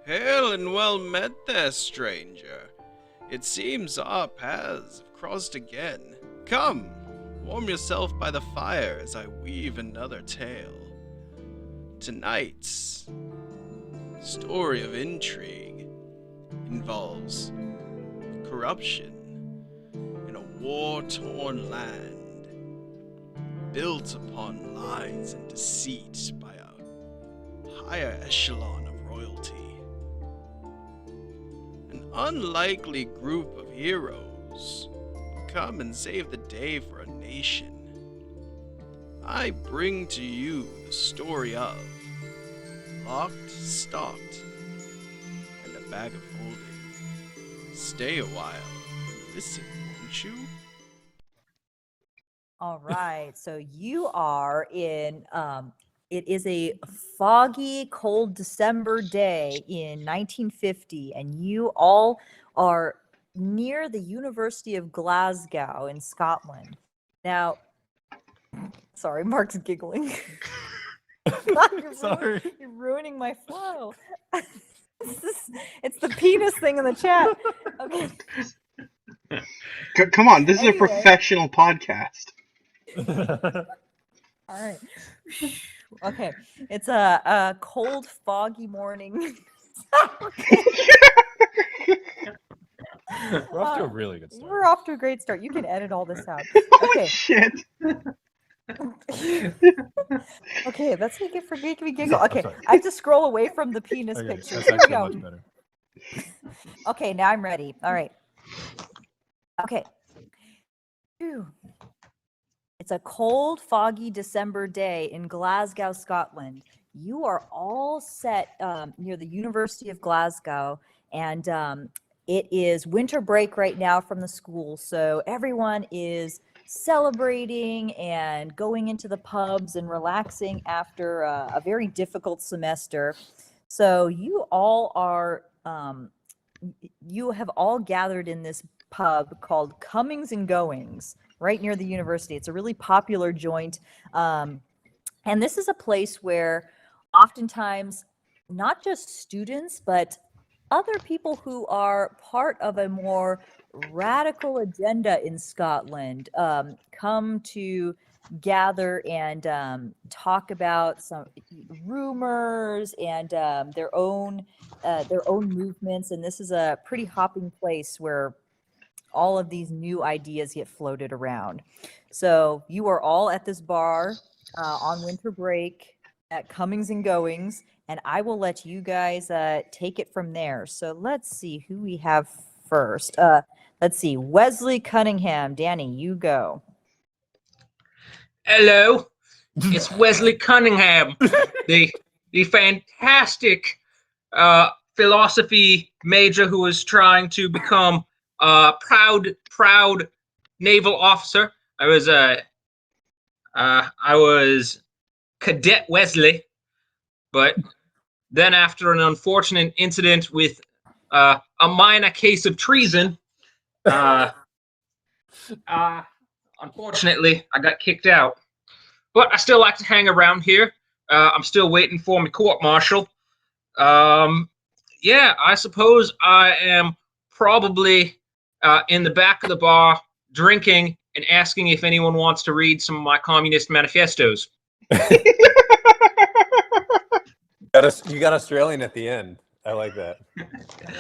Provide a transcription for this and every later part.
Hail and well met there, stranger. It seems our paths have crossed again. Come, warm yourself by the fire as I weave another tale. Tonight's story of intrigue involves corruption in a war-torn land built upon lies and deceit by a higher echelon of royalty. An unlikely group of heroes come and save the day for a nation. I bring to you the story of Locked, Stocked, and a Bag of Holding. Stay a while and listen, won't you? All right. So you are in it is a foggy, cold December day in 1950, and you all are near the University of Glasgow in Scotland. Now, sorry, Mark's giggling. Sorry. You're ruining my flow. It's the penis thing in the chat. Okay. Come on, this is a Anyway. professional podcast. All right. Okay. It's a cold, foggy morning. We're off to a really good start. We're off to a great start. You can edit all this out. Holy Okay. shit! Okay, that's making me giggle. Sorry, I'm Okay, sorry. I have to scroll away from the penis Okay, pictures. that's Here we actually go. much better. Okay, now I'm ready. All right. Okay. Phew. It's a cold, foggy December day in Glasgow, Scotland. You are all set near the University of Glasgow, and it is winter break right now from the school. So everyone is celebrating and going into the pubs and relaxing after a very difficult semester. So you all are you have all gathered in this pub called Comings and Goings right near the university. It's a really popular joint. And this is a place where oftentimes not just students, but other people who are part of a more radical agenda in Scotland come to gather and talk about some rumors and their own movements. And this is a pretty hopping place where all of these new ideas get floated around. So you are all at this bar on winter break at Comings and Goings, and I will let you guys take it from there. So let's see who we have first. Let's see, Wesley Cunningham. Danny, you go. Hello, it's Wesley Cunningham, the fantastic philosophy major who is trying to become a proud naval officer. I was Cadet Wesley, but then after an unfortunate incident with a minor case of treason, unfortunately, I got kicked out. But I still like to hang around here. I'm still waiting for my court-martial. Yeah, I suppose I am probably in the back of the bar drinking and asking if anyone wants to read some of my communist manifestos. You got Australian at the end. I like that.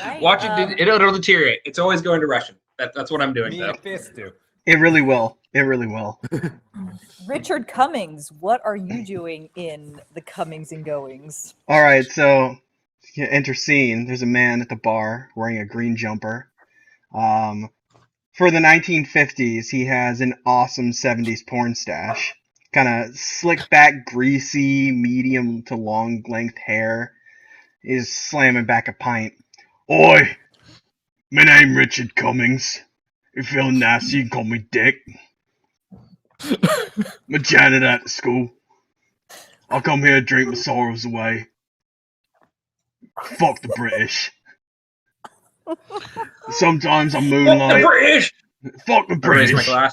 Right, Watch it; it'll deteriorate. It's always going to Russian. That's what I'm doing, though. Manifesto. It really will. It really will. Richard Cummings, what are you doing in the Comings and Goings? All right, so enter scene. There's a man at the bar wearing a green jumper. For the 1950s, he has an awesome 70s porn stash. Kind of slick back, greasy, medium to long length hair. He's slamming back a pint. Oi! My name Richard Cummings. You feel nasty, you can call me Dick. I'm a janitor at the school. I'll come here and drink my sorrows away. Fuck the British. Sometimes I Fuck moonlight. the British! Fuck the I raise British. my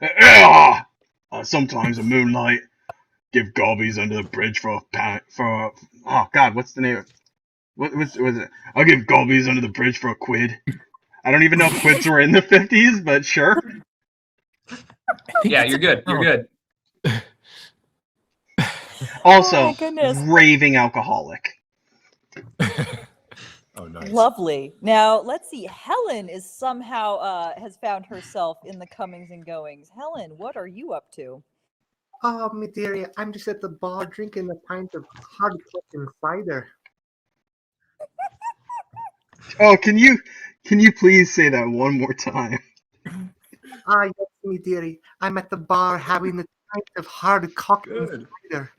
Yeah. glass. Sometimes I moonlight. Give gobbies under the bridge for oh god, what's the name? What was it? I'll give gobbies under the bridge for a quid. I don't even know if quids were in the 50s, but sure. Yeah, you're good. You're good. Also, Oh my goodness. raving alcoholic. Oh, nice. Lovely. Now let's see. Helen is somehow has found herself in the comings and goings. Helen, what are you up to? Oh, my dearie, I'm just at the bar drinking a pint of hard fucking cider. Oh, can you please say that one more time? Ah, yes, me dearie. I'm at the bar having a pint of hard cocktail Good. cider.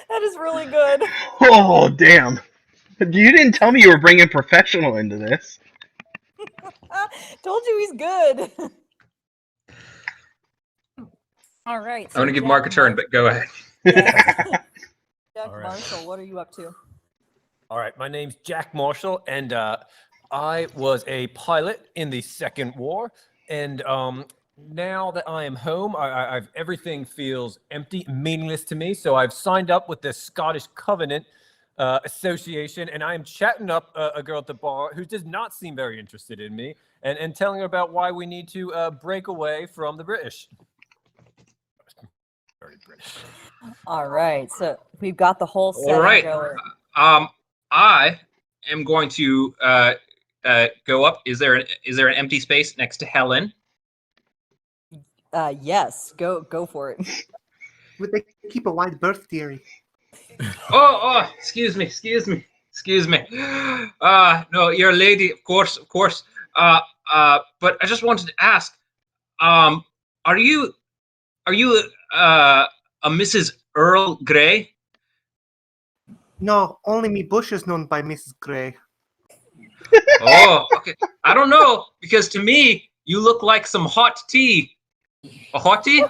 That is really good. Oh, damn. You didn't tell me you were bringing professional into this. Told you he's good. All right. I'm going to give Jack Mark a turn, but go ahead. Yes. Jack All right. Marshall, what are you up to? All right, my name's Jack Marshall, and I was a pilot in the Second War. And now that I am home, I've everything feels empty, meaningless to me. So I've signed up with the Scottish Covenant Association, and I am chatting up a girl at the bar who does not seem very interested in me, and telling her about why we need to break away from the British. Very British. All right. So we've got the whole All setting right. going. I am going to go up. Is there an empty space next to Helen? Yes, go for it. Would they keep a wide berth, dearie? Oh, excuse me. No, you're a lady, of course. But I just wanted to ask, are you a Mrs. Earl Grey? No, only me bush is known by Mrs. Gray. Oh, okay. I don't know, because to me, you look like some hot tea. A hot tea?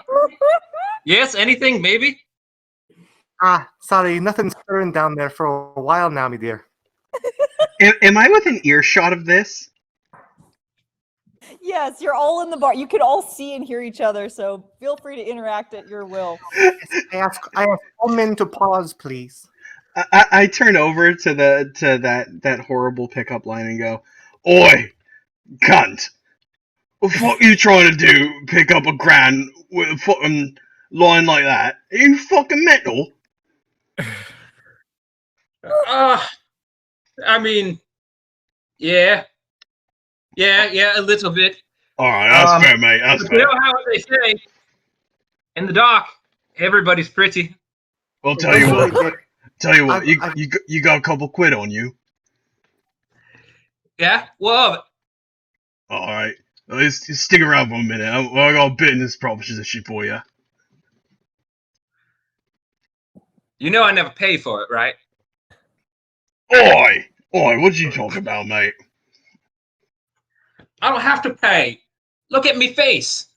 Yes, anything, maybe? Ah, sorry, nothing's stirring down there for a while now, me dear. Am I within earshot of this? Yes, you're all in the bar. You can all see and hear each other, so feel free to interact at your will. I ask all men to pause, please. I turn over to that horrible pickup line and go, "Oi, cunt! What the fuck you trying to do? Pick up a grand with a fucking line like that? Are you fucking mental?" I mean, yeah, a little bit. All right, that's fair, mate. That's But fair. you know how they say, in the dock, everybody's pretty. I'll tell Don't you worry, what. Dick. Tell you what. I've- You got a couple quid on you. Yeah, well, All right. Let's stick around for a minute. I got a business proposition for you. you know I never pay for it, right? Oi! What you talking about, mate? I don't have to pay. Look at me face.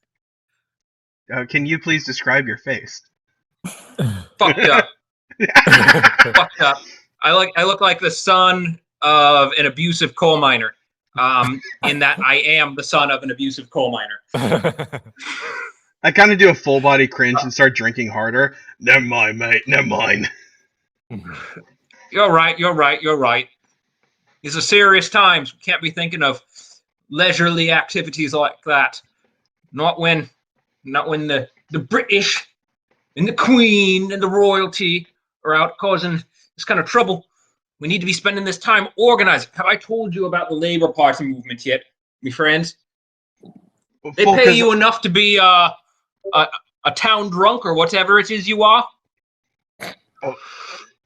Can you please describe your face? Fucked up. Fucked up. I look like the son of an abusive coal miner. In that I am the son of an abusive coal miner. I kind of do a full body cringe and start drinking harder. Never mind, mate. Never mind. You're right. These are serious times. We can't be thinking of leisurely activities like that. Not when the British and the Queen and the royalty are out causing this kind of trouble. We need to be spending this time organizing. Have I told you about the Labour Party movement yet, my friends? They pay you enough to be a town drunk or whatever it is you are.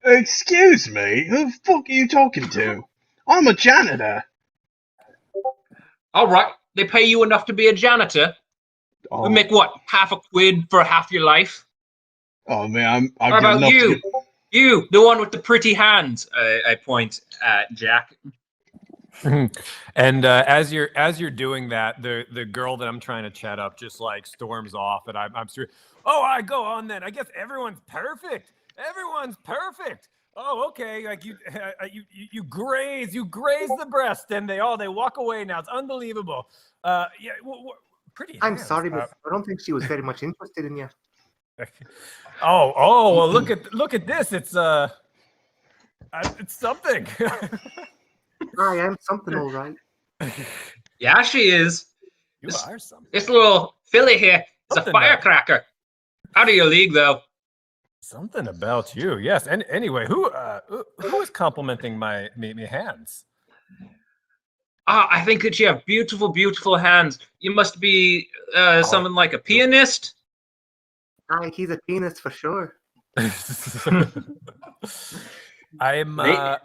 Excuse me? Who the fuck are you talking to? I'm a janitor. All right, they pay you enough to be a janitor. Oh, We make what, half a quid for half your life? oh man, I'll How get about enough you? to get... You, the one with the pretty hands. I point at Jack. And as you're doing that, the girl that I'm trying to chat up just like storms off, and I'm sure. Oh, I go on then. I guess everyone's perfect. Everyone's perfect. Oh, okay. Like you graze the breast, and they walk away now. It's unbelievable. Yeah, pretty. I'm hands. sorry, but I don't think she was very much interested in you. Well, look at this. It's something. I am something, all right. Yeah, she is. You are something. This little filly here is a Something firecracker. Out of your league, though. Something about you, yes. And anyway, who is complimenting my hands? I think that you have beautiful, beautiful hands. You must be someone like a pianist. Aye, he's a penis for sure. I'm a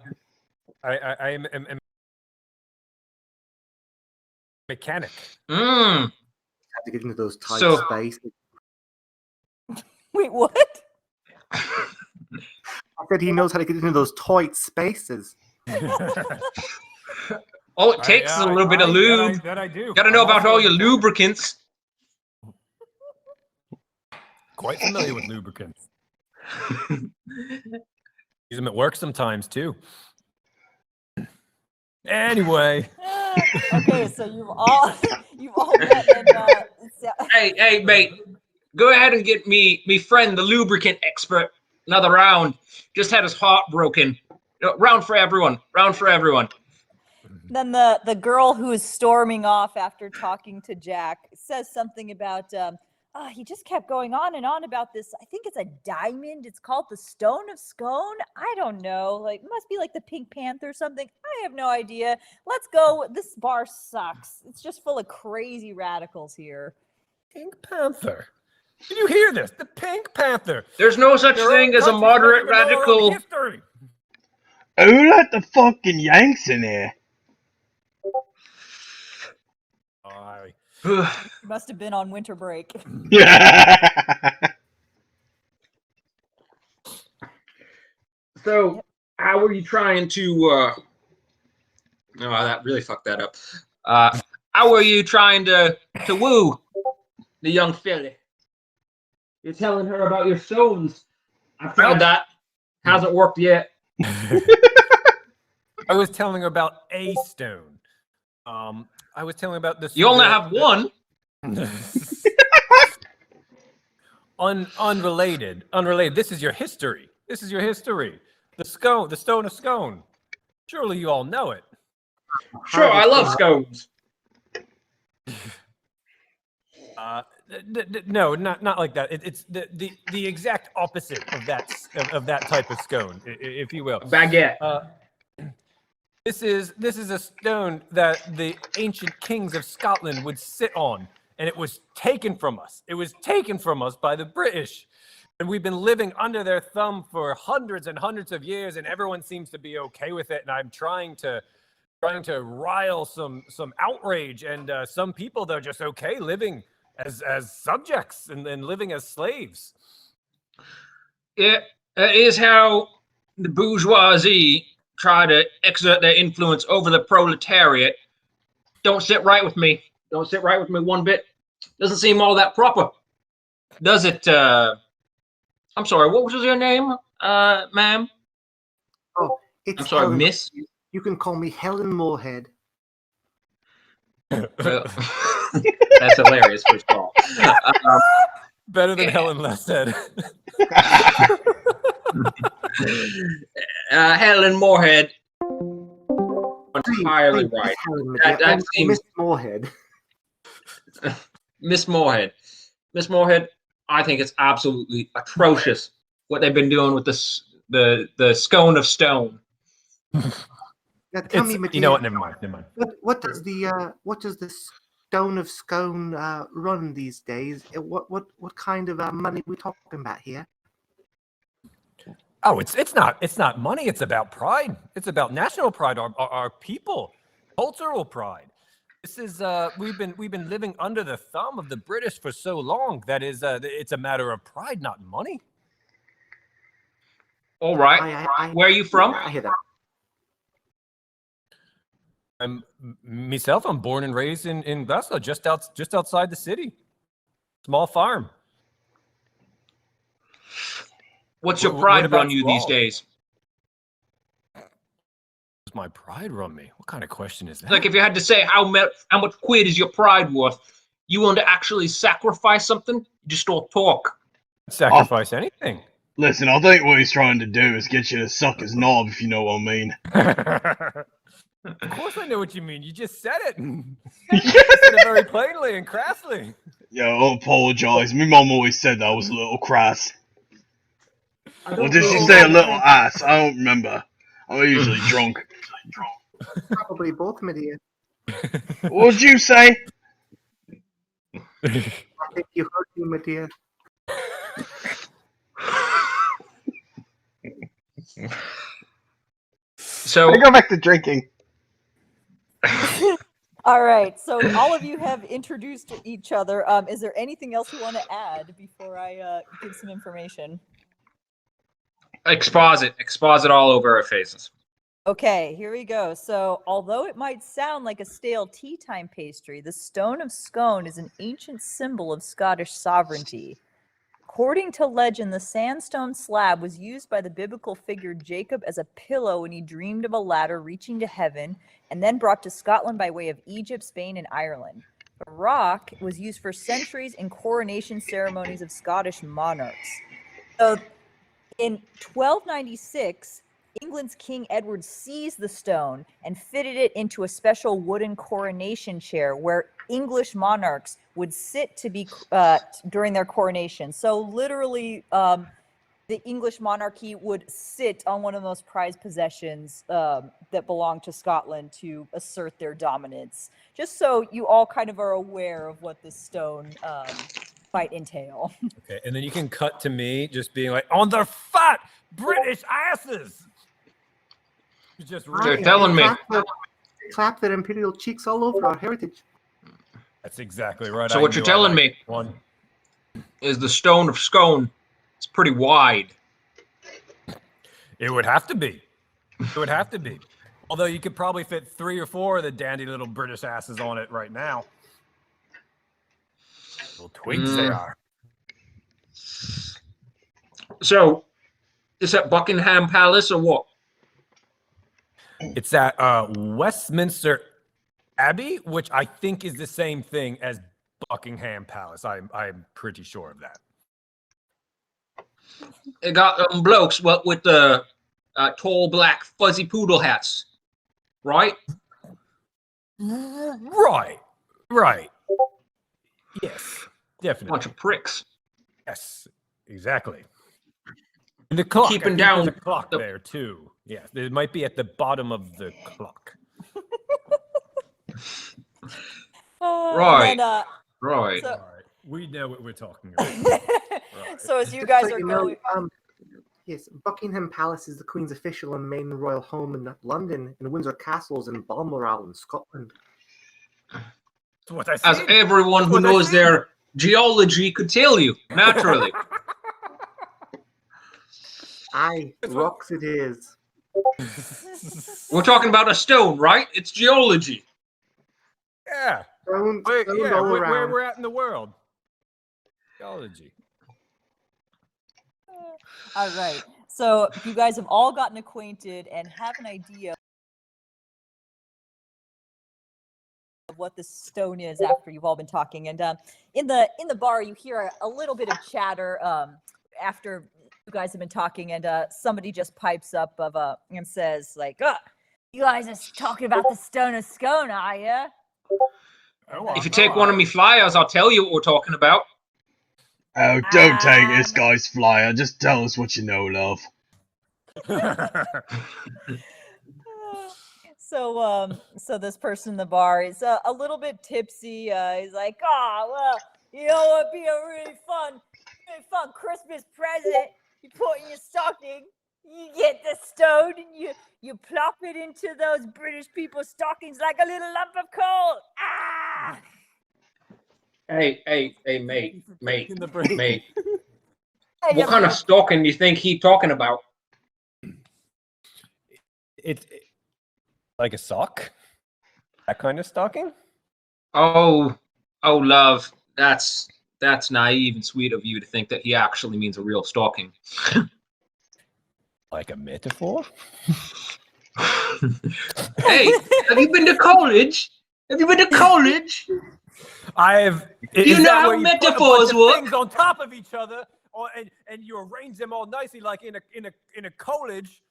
mechanic. Mm. Had to get into those tight So- spaces. Wait, what? I said he knows how to get into those tight spaces. All it takes is a little bit of lube. That I do. Got to know about all your lubricants. Quite familiar with lubricants. Use them at work sometimes too. Anyway. Okay, so you've all met and Hey, mate. Go ahead and get me friend, the lubricant expert, another round. Just had his heart broken. Round for everyone. Round for everyone. then the girl who is storming off after talking to Jack says something about he just kept going on and on about this. I think it's a diamond. It's called the Stone of Scone. I don't know. Like, it must be like the Pink Panther or something. I have no idea. Let's go. This bar sucks. It's just full of crazy radicals here. Pink Panther. Did you hear this? The Pink Panther. There's no such Their thing own as a country's moderate making their own radical. history. Who let the fucking Yanks in here? Aye. You must have been on winter break. So, how are you trying to? Oh, that really fucked that up. How are you trying to woo the young filly? You're telling her about your stones. I've tried that. Hasn't worked yet. I was telling her about a stone. I was telling her about this. You only have one. Unrelated. This is your history. The stone of scone. Surely you all know it. Sure, I love scones. No, not like that. It's the exact opposite of that type of scone, if you will. Baguette. This is a stone that the ancient kings of Scotland would sit on, and it was taken from us. It was taken from us by the British, and we've been living under their thumb for hundreds and hundreds of years, and everyone seems to be okay with it. And I'm trying to rile some outrage, and some people, they're just okay living as subjects and living as slaves. It is how the bourgeoisie try to exert their influence over the proletariat. Don't sit right with me. Don't sit right with me one bit. Doesn't seem all that proper, does it? I'm sorry. What was your name, ma'am? Oh, it's I'm sorry, Helen. miss. You can call me Helen Moorhead. That's hilarious. First of all, Better than Helen Lessed. Helen Moorhead. Entirely Please, right. Helen, That I'm seems- Miss Moorhead. Miss Moorhead. Miss Moorhead, I think it's absolutely atrocious what they've been doing with the scone of stone. Now, tell me, You Mateo, know what? Never mind. what does the Stone of Scone run these days? What kind of money we talking about here? Oh, it's not money. It's about pride. It's about national pride. Our people, cultural pride. This is we've been living under the thumb of the British for so long that it's a matter of pride, not money. All right. Where are you from? I hear that. I'm born and raised in Glasgow, just outside the city. Small farm. What's your What pride about run you you these all? days? Does my pride run me? What kind of question is that? Like if you had to say how much quid is your pride worth, you want to actually sacrifice something? You just don't talk. Sacrifice anything. Listen, I think what he's trying to do is get you to suck his knob, if you know what I mean. Of course I know what you mean. You just said it. You said it very plainly and crassly. Yeah, I apologise. My mum always said that I was a little crass. Or did she say a little ass? I don't remember. I'm usually drunk. Probably both, my dear. What did you say? I think you heard me, my dear. So I go back to drinking. All right. So all of you have introduced each other. Is there anything else you want to add before I give some information? exposit all over our faces. Okay, here we go. So, although it might sound like a stale tea time pastry, the stone of scone is an ancient symbol of Scottish sovereignty. According to legend, the sandstone slab was used by the biblical figure Jacob as a pillow when he dreamed of a ladder reaching to heaven, and then brought to Scotland by way of Egypt, Spain, and Ireland. The rock was used for centuries in coronation ceremonies of Scottish monarchs. So, in 1296, England's King Edward seized the stone and fitted it into a special wooden coronation chair where English monarchs would sit to be during their coronation. So literally, the English monarchy would sit on one of the most prized possessions that belonged to Scotland to assert their dominance. Just so you all kind of are aware of what this stone might entail. Okay, and then you can cut to me just being like, on their fat British asses. Just They're telling me. Clap their imperial cheeks all over our heritage. That's exactly right. So what you're telling me is the stone of scone. It's pretty wide. It would have to be. It would have to be. Although you could probably fit 3 or 4 of the dandy little British asses on it right now. Little twigs they are. So, is that Buckingham Palace or what? It's at Westminster Abbey, which I think is the same thing as Buckingham Palace. I'm pretty sure of that. It got blokes with the tall black fuzzy poodle hats, right? Right. Yes, definitely. Bunch of pricks. Yes, exactly. And the clock. Keeping I think down there's a clock there too. Yes, it might be at the bottom of the clock. Right. And then, Right. So, All right, we know what we're talking about. Right. so as you Just guys so are you know, going, yes, Buckingham Palace is the Queen's official and main royal home in London, and Windsor Castle's in Balmoral in Scotland. That's what I As said. everyone who That's what I knows said. their geology could tell you, naturally. Aye, rocks it is. We're talking about a stone, right? It's geology. Yeah. Stones, Where, stones yeah, all where around. we're at in the world. Geology. all right. So you guys have all gotten acquainted and have an idea of what this stone is after you've all been talking. And in the bar, you hear a little bit of chatter after you guys have been talking, and somebody just pipes up and says like, "You guys are talking about the stone of scone, are you?" If you take one of me flyers, I'll tell you what we're talking about. Oh, don't take this guy's flyer. Just tell us what you know, love. So this person in the bar is a little bit tipsy. He's like, well, you know what would be a really fun Christmas present? You put in your stocking, you get the stone, and you plop it into those British people's stockings like a little lump of coal. Ah! Hey, mate. I What just- kind of stocking do you think he's talking about? It's like a sock? That kind of stocking? Oh, love. That's naive and sweet of you to think that he actually means a real stocking. Like a metaphor? Hey, have you been to college? I have. You know how where you put a bunch metaphors of work? things on top of each other and you arrange them all nicely, like in a college.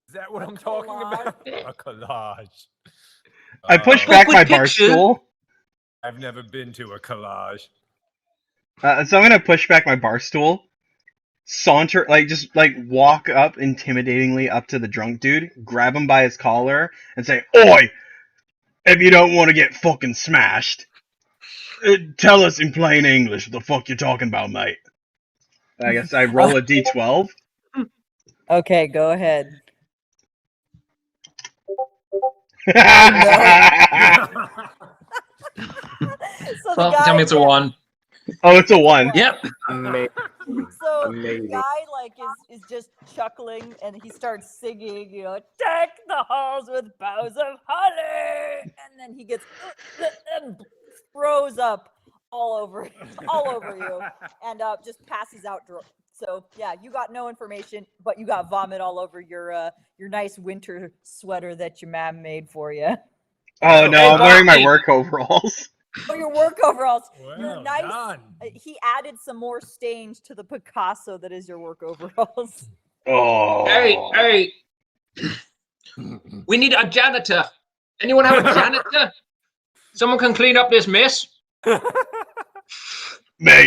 Is that what I'm talking about? A collage. I push Book back with my bar pictures. stool. I've never been to a collage. So I'm gonna push back my bar stool, saunter, just walk up intimidatingly up to the drunk dude, grab him by his collar, and say, "Oi! If you don't want to get fucking smashed, tell us in plain English what the fuck you're talking about, mate." I guess I roll a d12. Okay, go ahead. So the Tell me it's a yeah, 1. Oh, it's a 1. Yep. Amazing. So Amazing. the guy is just chuckling and he starts singing, deck the halls with boughs of holly, and then he gets and throws up all over you, and just passes out. So yeah, you got no information, but you got vomit all over your nice winter sweater that your mom made for you. Oh no, Hey, I'm wearing my hey. work overalls. Oh, your work overalls. Your Well nice. done. He added some more stains to the Picasso that is your work overalls. Oh. Hey. We need a janitor. Anyone have a janitor? Someone can clean up this mess? Mate,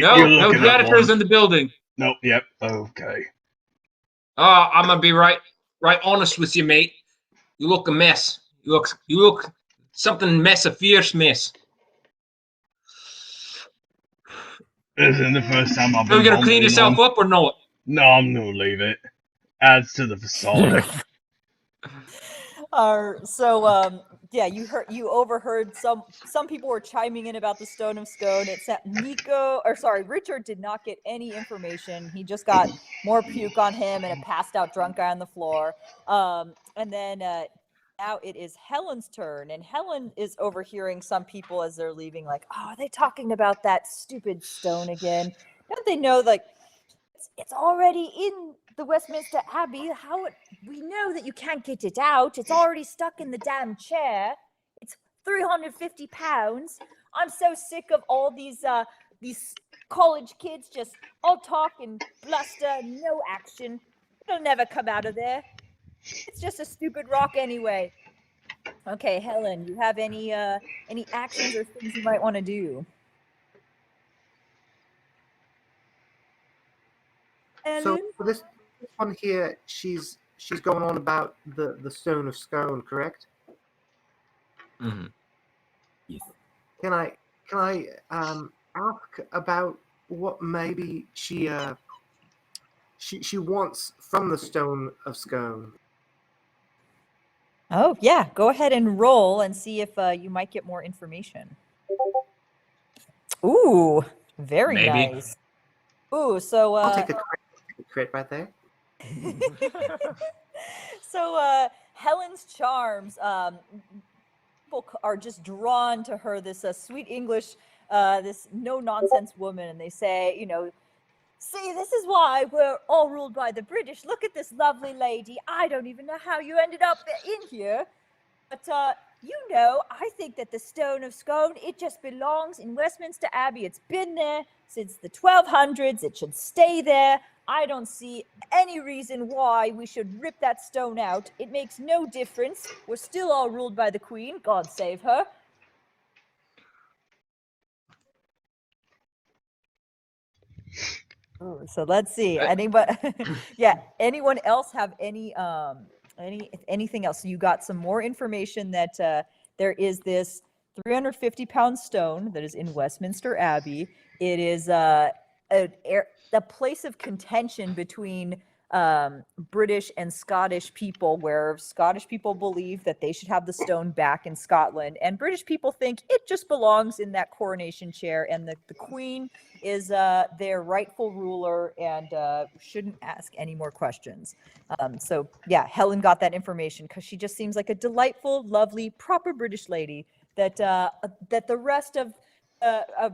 No, you're no looking at janitors one. in the building. Nope, yep, okay. I'm gonna be right honest with you, mate. You look a mess. You look something mess, a fierce mess. This isn't the first time I've Are you been gonna clean vomited yourself on. up or not? No, I'm gonna leave it. Adds to the facade. Yeah, you overheard some people were chiming in about the Stone of Scone. It said Richard did not get any information. He just got more puke on him and a passed out drunk guy on the floor. And then now it is Helen's turn, and Helen is overhearing some people as they're leaving, like, "Oh, are they talking about that stupid stone again? Don't they know, like, it's already in the Westminster Abbey? We know that you can't get it out. It's already stuck in the damn chair. It's £350. I'm so sick of all these college kids just all talk and bluster, no action. It'll never come out of there. It's just a stupid rock anyway." Okay, Helen, you have any actions or things you might want to do? So Ellen? for this one here, she's going on about the Stone of Scone, correct? Mhm. Yes. Can I ask about what maybe she wants from the Stone of Scone? Oh, yeah. Go ahead and roll and see if you might get more information. Ooh, very Maybe. nice. Ooh, so I'll take a crit right there. so Helen's charms, people are just drawn to her. This sweet English, this no nonsense woman, and they say, "See, this is why we're all ruled by the British. Look at this lovely lady. I don't even know how you ended up in here. But, I think that the Stone of Scone, it just belongs in Westminster Abbey. It's been there since the 1200s. It should stay there. I don't see any reason why we should rip that stone out. It makes no difference. We're still all ruled by the Queen. God save her." Ooh, so let's see. Anyone else have anything else? So you got some more information that there is this 350-pound stone that is in Westminster Abbey. It is a place of contention between British and Scottish people, where Scottish people believe that they should have the stone back in Scotland, and British people think it just belongs in that coronation chair, and the Queen is their rightful ruler and shouldn't ask any more questions. So yeah, Helen got that information because she just seems like a delightful, lovely, proper British lady that the rest of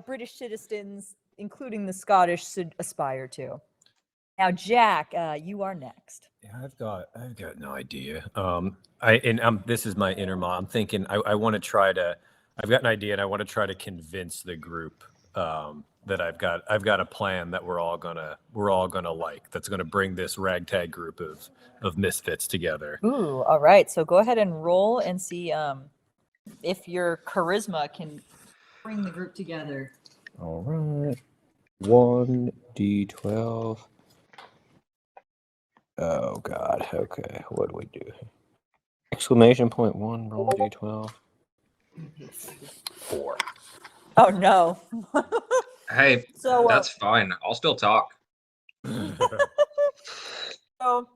British citizens, including the Scottish, should aspire to. Now, Jack, you are next. Yeah, I've got no idea. This is my inner mom. I'm thinking I want to try to. I've got an idea, and I want to try to convince the group that I've got a plan that we're all gonna like. That's gonna bring this ragtag group of misfits together. Ooh, all right. So go ahead and roll and see if your charisma can bring the group together. All right. 1d12. Oh God. Okay. What do we do? Exclamation point 1. Roll d12. 4. Oh no. Hey, So that's fine. I'll still talk. so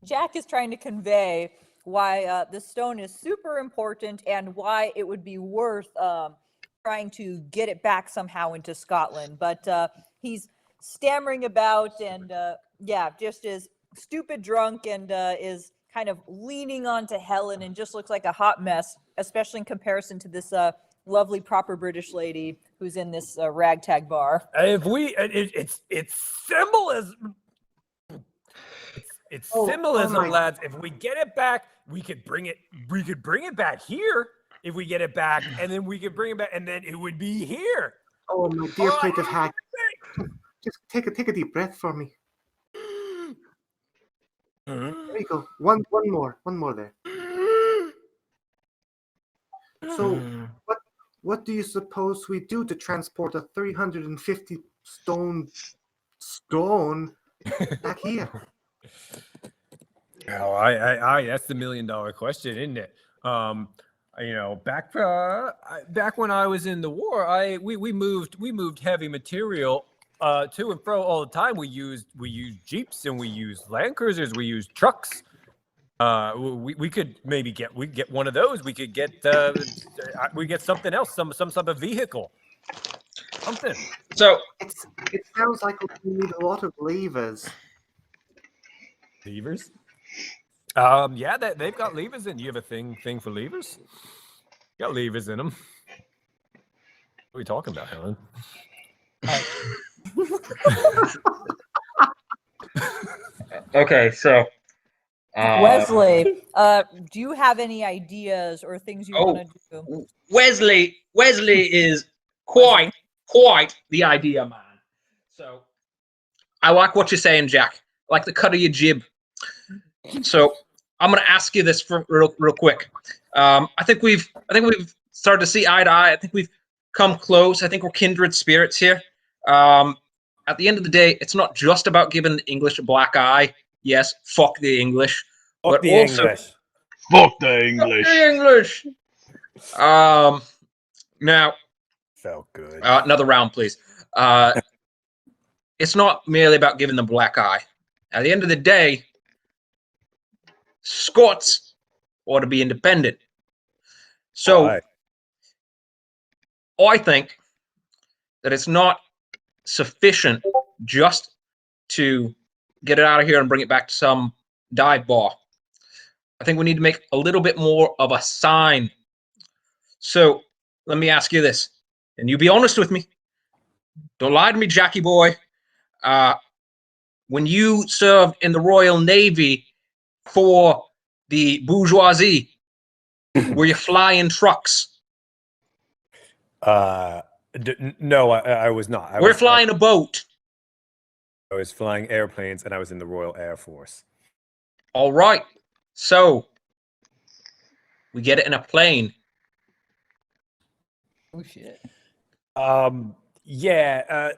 Jack is trying to convey why this stone is super important and why it would be worth trying to get it back somehow into Scotland. But he's stammering about and just is stupid drunk and is kind of leaning onto Helen and just looks like a hot mess, especially in comparison to this lovely proper British lady who's in this ragtag bar. If we, it's symbolism. It's symbolism, lads. If we get it back, we could bring it back here. If we get it back, and then we could bring it back, and then it would be here. Oh, my dear plate of haggis. Just take a deep breath for me. There you go. One more there. So, what do you suppose we do to transport a 350 stone back here? Oh, I that's the $1 million question, isn't it? Back when I was in the war, we moved heavy material to and fro all the time. We used Jeeps and we used Land Cruisers. We used trucks. We could maybe get one of those. We could get something else, some type of vehicle, something. So It sounds like we need a lot of levers. Levers? Yeah, they've got levers in. You have a thing for levers? Got levers in them. What are we talking about, Helen? okay, so Wesley, do you have any ideas or things you want to do? Wesley is quite the idea man. So I like what you're saying, Jack. I like the cut of your jib. So I'm gonna ask you this real quick. I think we've started to see eye to eye. I think we've come close. I think we're kindred spirits here. At the end of the day, it's not just about giving the English a black eye. Yes, fuck the English. Fuck the English. Fuck the English. Fuck the English. Now, felt good. Another round, please. It's not merely about giving them black eye. At the end of the day, Scots ought to be independent. So, I think that it's not sufficient just to get it out of here and bring it back to some dive bar. I think we need to make a little bit more of a sign. So let me ask you this, and you be honest with me. Don't lie to me, Jackie boy. When you served in the Royal Navy for the bourgeoisie, were you flying trucks? No, I was not. We're flying a boat. I was flying airplanes, and I was in the Royal Air Force. All right. So we get it in a plane. Oh shit. Yeah,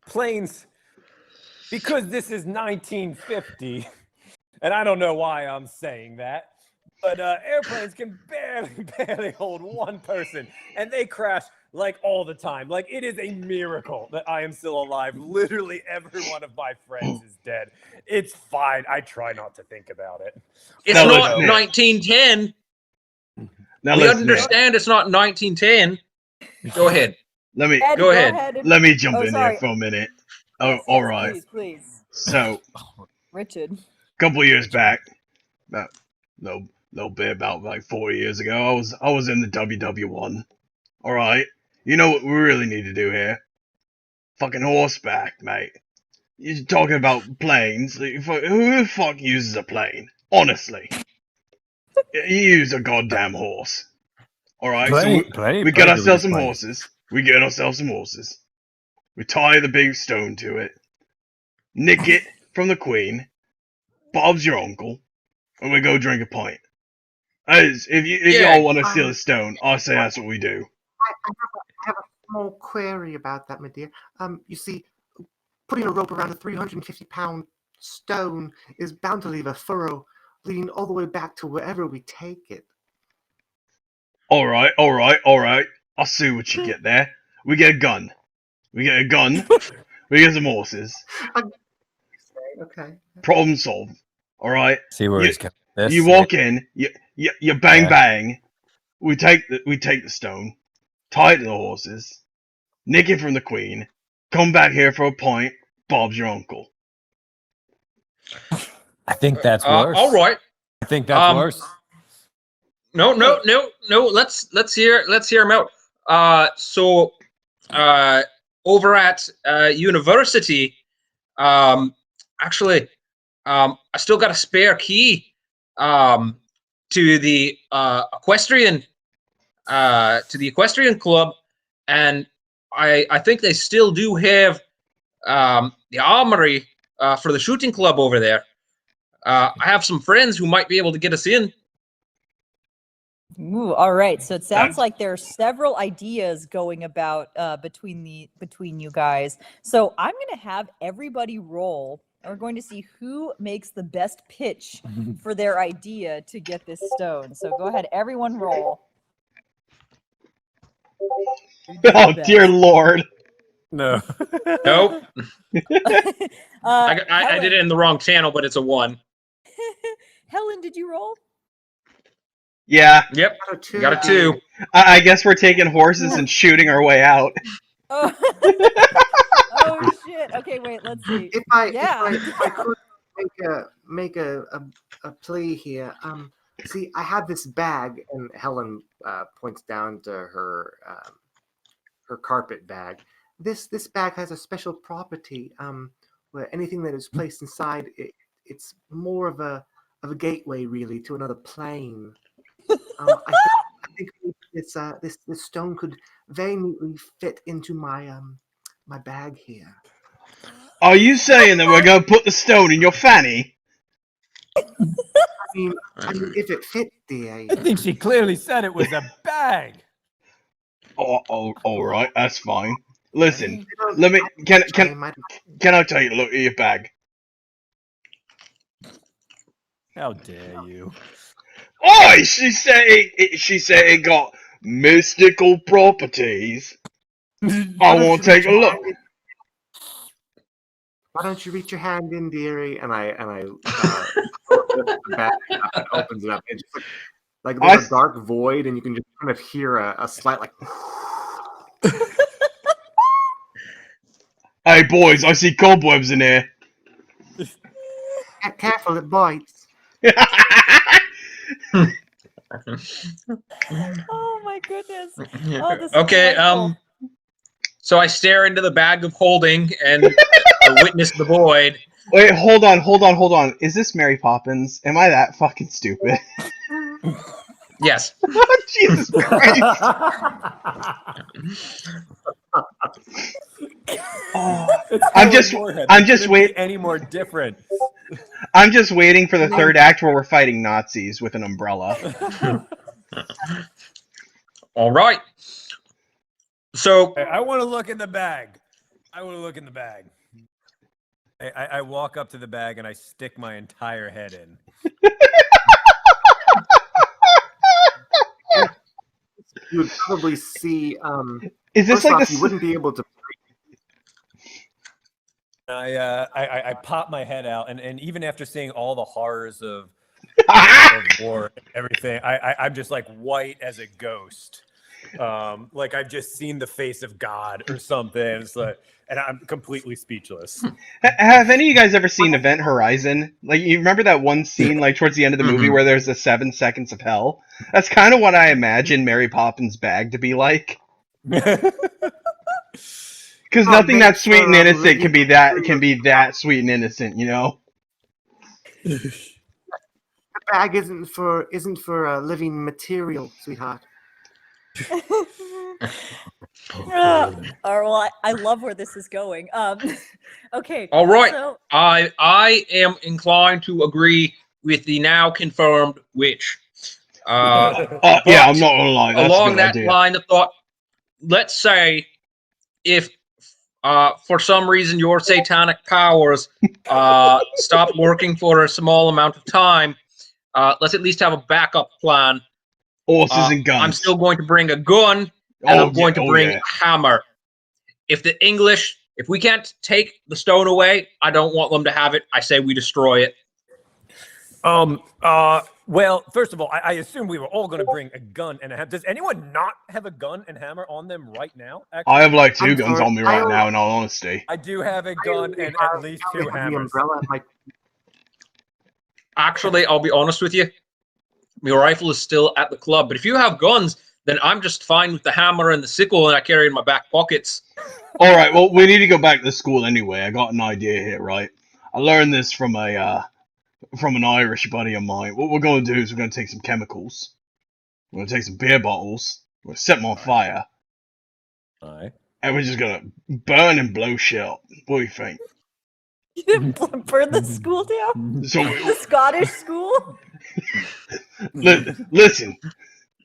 planes. Because this is 1950, and I don't know why I'm saying that, but airplanes can barely hold one person, and they crash like all the time. Like, it is a miracle that I am still alive. Literally every one of my friends is dead. It's fine. I try not to think about it. It's not 1910. Now we understand it's not 1910. Go ahead. Let me go ahead. Let me jump in here for a minute. Yes, all right. Please. So, Richard. A couple years back, little bit about like 4 years ago, I was in the WW1. All right. You know what we really need to do here? Fucking horseback, mate. You're talking about planes. Who the fuck uses a plane? Honestly. You use a goddamn horse. All right. So we get ourselves some horses. We get ourselves some horses. We tie the big stone to it, nick it from the Queen. Bob's your uncle, and we go drink a pint. As if Yeah. y'all want to steal the stone, I say that's what we do. I have a small query about that, my dear. You see, putting a rope around a 350-pound stone is bound to leave a furrow leading all the way back to wherever we take it. All right. I'll see what you get there. We get a gun. We get some horses. Okay. Problem solved. All right. See where he's coming. You walk in. You bang bang. We take the stone, tie it to the horses, nick it from the Queen, come back here for a pint. Bob's your uncle. I think that's worse. All right. I think that's worse. No. Let's hear him out. So, over at university, actually, I still got a spare key to the equestrian club, and I think they still do have the armory for the shooting club over there. I have some friends who might be able to get us in. Ooh, all right. So it sounds like there are several ideas going about between you guys. So I'm going to have everybody roll, and we're going to see who makes the best pitch for their idea to get this stone. So go ahead, everyone roll. Oh dear Lord! No. Nope. I Helen, did it in the wrong channel, but it's a 1. Helen, did you roll? Yeah, Yep. Got a 2. I guess we're taking horses and shooting our way out. Oh. Oh shit. Okay, wait. Let's see. If I could make a plea here. See, I have this bag, and Helen points down to her carpet bag. This bag has a special property where anything that is placed inside it's more of a gateway really to another plane. I think this stone could very neatly fit into my my bag here. Are you saying that we're gonna put the stone in your fanny? I mean, if it fit, dear. I think she clearly said it was a bag. Oh, all right, that's fine. Listen, let me. Can I tell you to look at your bag? How dare you? Oh, she said it got mystical properties. I want to take a look. Why don't you reach your hand in, dearie? And I the bag up and opens it up. It's just like there's a dark void, and you can just kind of hear a slight like. Hey boys, I see cobwebs in here. Careful, it bites. Oh my goodness. Oh, this is Okay. delightful. So I stare into the bag of holding and witness the void. Wait, hold on. Is this Mary Poppins? Am I that fucking stupid? Yes. Jesus Christ! I'm just waiting. Any more different? I'm just waiting for the third act where we're fighting Nazis with an umbrella. All right. So I want to look in the bag. I walk up to the bag and I stick my entire head in. You would probably see. Is this first like off, the? you wouldn't be able to. I pop my head out, and even after seeing all the horrors of war and everything, I'm just like white as a ghost. Like I've just seen the face of God or something. It's like, and I'm completely speechless. Have any of you guys ever seen Event Horizon? Like, you remember that one scene, like towards the end of the movie, where there's the 7 seconds of hell? That's kind of what I imagine Mary Poppins' bag to be like. Because nothing that's sweet and innocent can be that sweet and innocent, you know. The bag isn't for living material, sweetheart. Well, I love where this is going. Okay. All right. So, I am inclined to agree with the now confirmed witch. Yeah, But I'm not gonna lie. That's a along good that idea. line of thought, let's say if for some reason your satanic powers stop working for a small amount of time, let's at least have a backup plan. Horses and guns. I'm still going to bring a gun, and Oh, I'm going yeah, to oh, bring yeah. a hammer. If we can't take the stone away, I don't want them to have it. I say we destroy it. Well, first of all, I assume we were all going to bring a gun and a hammer. Does anyone not have a gun and hammer on them right now? Actually? I have like 2 I'm guns sorry, on me right now, in all honesty. I do have a I gun only and have- at least I only 2 have the hammers. umbrella. Like, Actually, I'll be honest with you. My rifle is still at the club, but if you have guns, then I'm just fine with the hammer and the sickle, and I carry in my back pockets. All right, well, we need to go back to school anyway. I got an idea here, right? I learned this from an Irish buddy of mine. What we're gonna do is we're gonna take some chemicals. We're gonna take some beer bottles. We're gonna set them on fire, All right. and we're just gonna burn and blow shit up. What do you think? you didn't burn the school down? So The Scottish school? listen,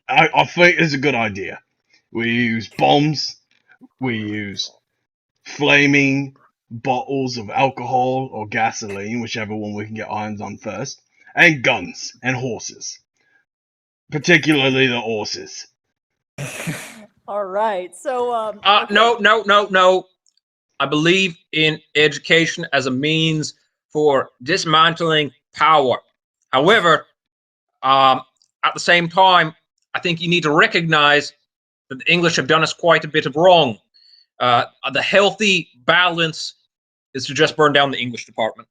I think it's a good idea. We use bombs. We use flaming bottles of alcohol or gasoline, whichever one we can get our hands on first, and guns and horses. Particularly the horses. All right. So, okay. No. I believe in education as a means for dismantling power. However, at the same time, I think you need to recognize that the English have done us quite a bit of wrong. The healthy balance is to just burn down the English department.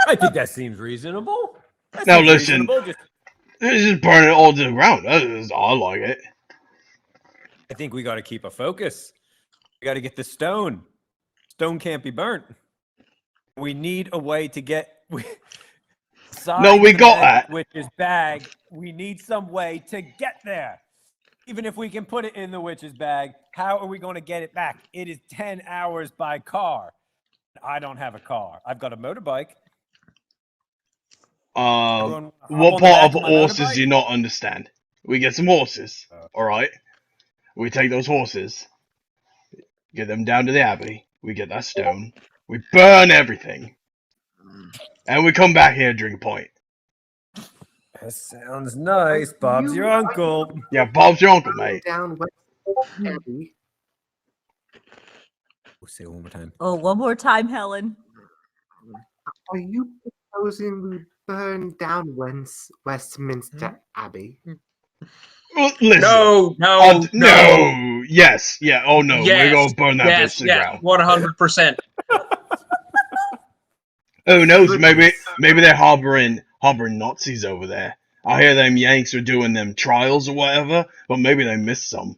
I think that seems reasonable. That Now seems listen, reasonable. just burn it all to the ground. I like it. I think we got to keep a focus. We got to get the stone. Stone can't be burnt. We need a way to get. No, we got that. Which is bag. We need some way to get there. Even if we can put it in the witch's bag, how are we going to get it back? It is 10 hours by car. I don't have a car. I've got a motorbike. Everyone hop What on the part back of of my horses motorbike? do you not understand? We get some horses, alright? We take those horses, get them down to the abbey, we get that stone, we burn everything, and we come back here and drink a pint. That sounds nice. Bob's your uncle. Yeah, Bob's your uncle, mate. down West Abbey. We'll say it one more time. Oh, one more time, Helen. Are you proposing we burn down Westminster Abbey? Well, listen. No. Yes. Yeah. Oh no. We're Yes, gonna burn that bitch to the ground. 100%. Who knows? Maybe they're harboring Nazis over there. I hear them Yanks are doing them trials or whatever, but maybe they missed some.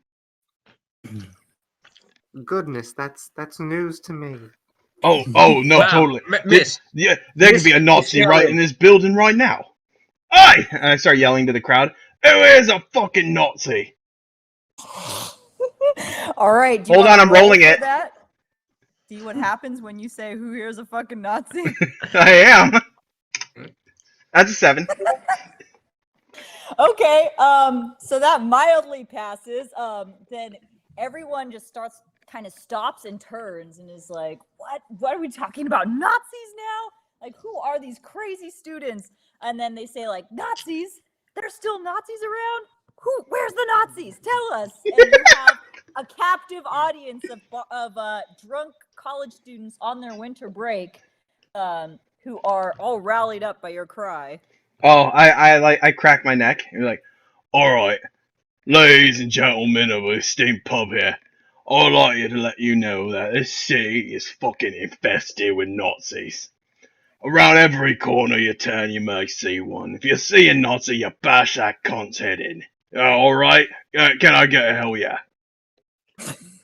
Goodness, that's news to me. Oh no, Wow, totally. Miss. Yeah, there could be a Nazi right in this building right now. Oi! And I start yelling to the crowd. Who is a fucking Nazi? All right. Do you Hold wanna on, I'm roll rolling for it. That? See what happens when you say, "Who here's a fucking Nazi?" I am. That's a 7. Okay. So that mildly passes. Then everyone just kind of stops and turns and is like, "What are we talking about? Nazis now? Like, who are these crazy students?" And then they say, like, "Nazis? There's still Nazis around? Where's the Nazis? Tell us." And you have a captive audience of drunk college students on their winter break, who are all rallied up by your cry. Oh, I crack my neck and be like, alright, ladies and gentlemen of a steam pub here, I'd like to let you know that this city is fucking infested with Nazis. Around every corner you turn, you may see one. If you see a Nazi, you bash that cunt's head in. Alright? Can I get a hell yeah?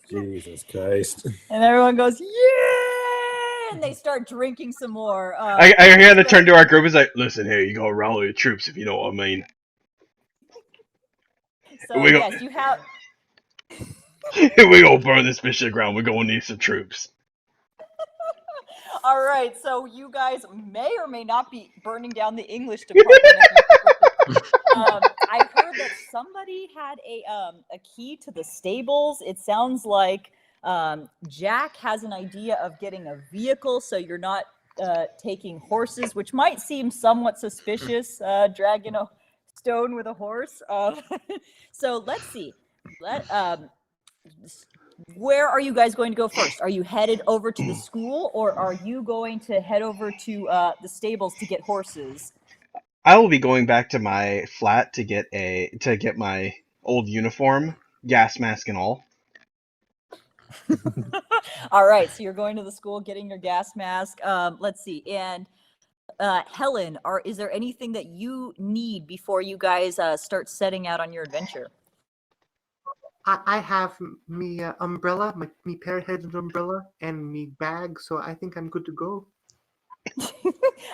Jesus Christ. And everyone goes, "Yeah!" And they start drinking some more. I hear the turn to our group is like, listen here, you gotta rally the troops if you know what I mean. So We go- yes, you have. we gonna burn this bitch to the ground. We're gonna need some troops. All right, so you guys may or may not be burning down the English department. I heard that somebody had a key to the stables. It sounds like Jack has an idea of getting a vehicle, so you're not taking horses, which might seem somewhat suspicious, dragging a stone with a horse. So let's see. Where are you guys going to go first? Are you headed over to the school, or are you going to head over to the stables to get horses? I will be going back to my flat to get my old uniform, gas mask and all. All right, so you're going to the school, getting your gas mask. Let's see. And Helen, is there anything that you need before you guys start setting out on your adventure? I have me umbrella, me pair-headed umbrella, and me bag, so I think I'm good to go.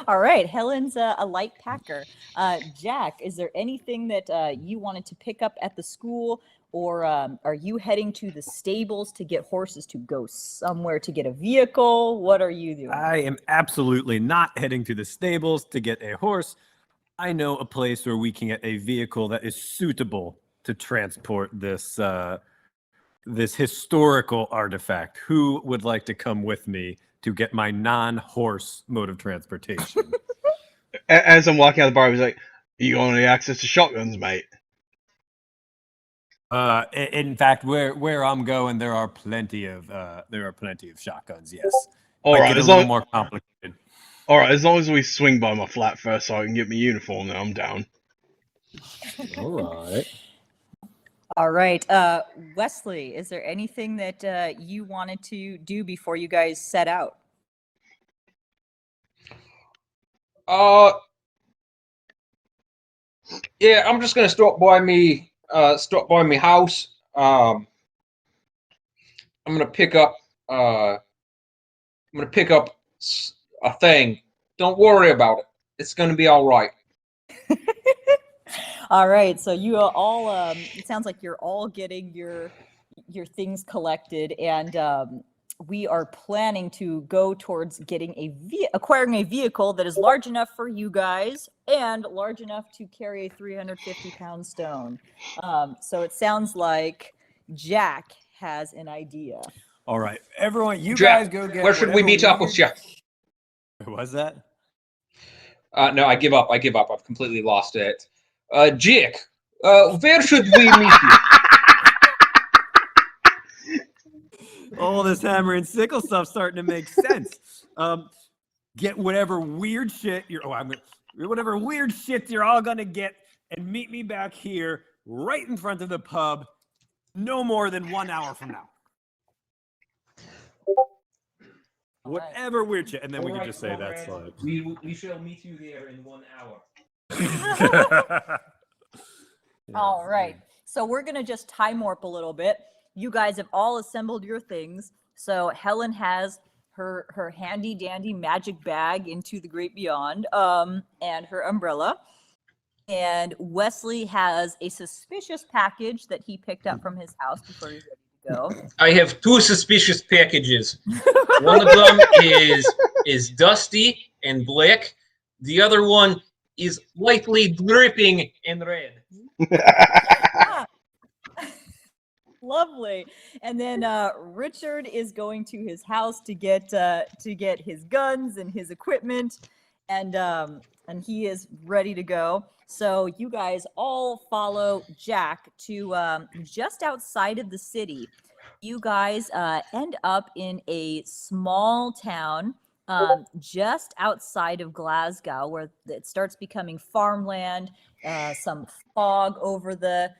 All right, Helen's a light packer. Jack, is there anything that you wanted to pick up at the school, or are you heading to the stables to get horses to go somewhere to get a vehicle? What are you doing? I am absolutely not heading to the stables to get a horse. I know a place where we can get a vehicle that is suitable to transport this this historical artifact. Who would like to come with me to get my non-horse mode of transportation? As I'm walking out of the bar, I was like, "You only access to shotguns, mate." In fact, where I'm going, there are plenty of shotguns. Yes, All might right, get a as little long more complicated. all right, as long as we swing by my flat first, so I can get my uniform, then I'm down. All right. All right, Wesley, is there anything that you wanted to do before you guys set out? Yeah, I'm just gonna stop by me house. I'm gonna pick up a thing. Don't worry about it. It's gonna be all right. All right, so you all it sounds like you're all getting your things collected, and we are planning to go towards getting acquiring a vehicle that is large enough for you guys and large enough to carry a 350-pound stone. So it sounds like Jack has an idea. All right, everyone, you Jack, guys go get. where should we meet up with you? Was that? No, I give up. I've completely lost it. Jake, where should we meet you? All this hammer and sickle stuff starting to make sense. Get whatever weird shit whatever weird shit you're all gonna get, and meet me back here, right in front of the pub, no more than 1 hour from now. Whatever weird shit, and then we can just say that's like. We shall meet you there in 1 hour. All right. So we're going to just time warp a little bit. You guys have all assembled your things. So Helen has her handy dandy magic bag into the great beyond, and her umbrella. And Wesley has a suspicious package that he picked up from his house before he was ready to go. I have two suspicious packages. One of them is dusty and black. The other one is lightly dripping in red. Lovely. And then Richard is going to his house to get his guns and his equipment, and he is ready to go. So you guys all follow Jack to just outside of the city. You guys end up in a small town just outside of Glasgow, where it starts becoming farmland. Some fog over the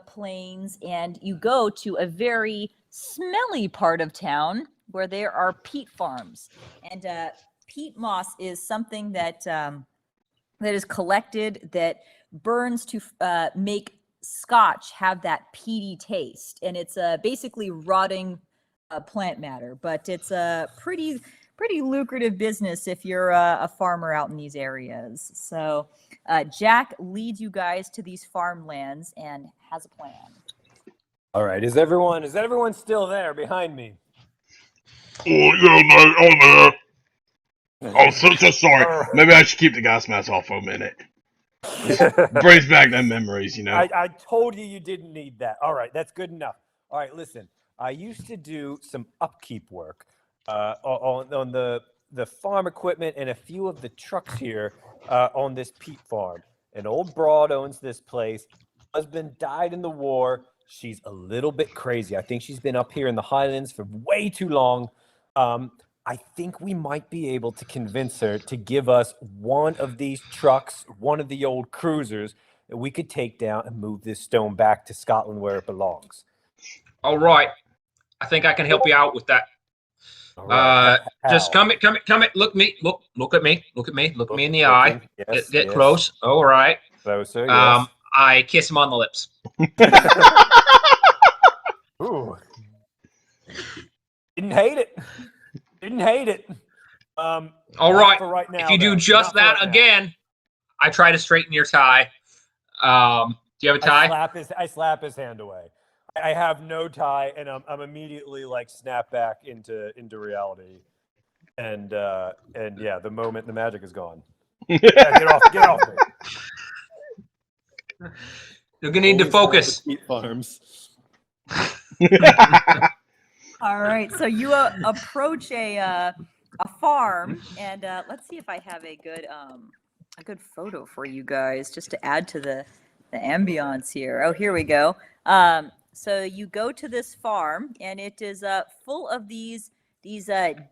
plains, and you go to a very smelly part of town where there are peat farms. And peat moss is something that is collected, that burns to make scotch have that peaty taste. And it's basically rotting plant matter, but it's pretty pretty lucrative business if you're a farmer out in these areas. So Jack leads you guys to these farmlands and has a plan. All right, is everyone still there behind me? Oh, yeah, mate, I'm there. Oh, so sorry. All right. Maybe I should keep the gas mask off for a minute. Brings back them memories, you know. I told you didn't need that. All right, that's good enough. All right, listen. I used to do some upkeep work on the farm equipment and a few of the trucks here on this peat farm. An old broad owns this place. Husband died in the war. She's a little bit crazy. I think she's been up here in the Highlands for way too long. I think we might be able to convince her to give us one of these trucks, one of the old cruisers that we could take down and move this stone back to Scotland where it belongs. All right. I think I can help you out with that. All right. Just come it. Look at me. Look at me in the eye. Yes, Get yes. close. All right. Closer, yes. I kiss him on the lips. Ooh. Didn't hate it. All right. For right now, if you do though. just Not for that right now. again, I try to straighten your tie. Do you have a tie? I slap his hand away. I have no tie, and I'm immediately like snap back into reality, and yeah, the moment the magic is gone. Yeah, get off me. You're gonna need to focus. Peat farms. All right, so you approach a farm, and let's see if I have a good photo for you guys just to add to the ambiance here. Oh, here we go. So you go to this farm, and it is full of these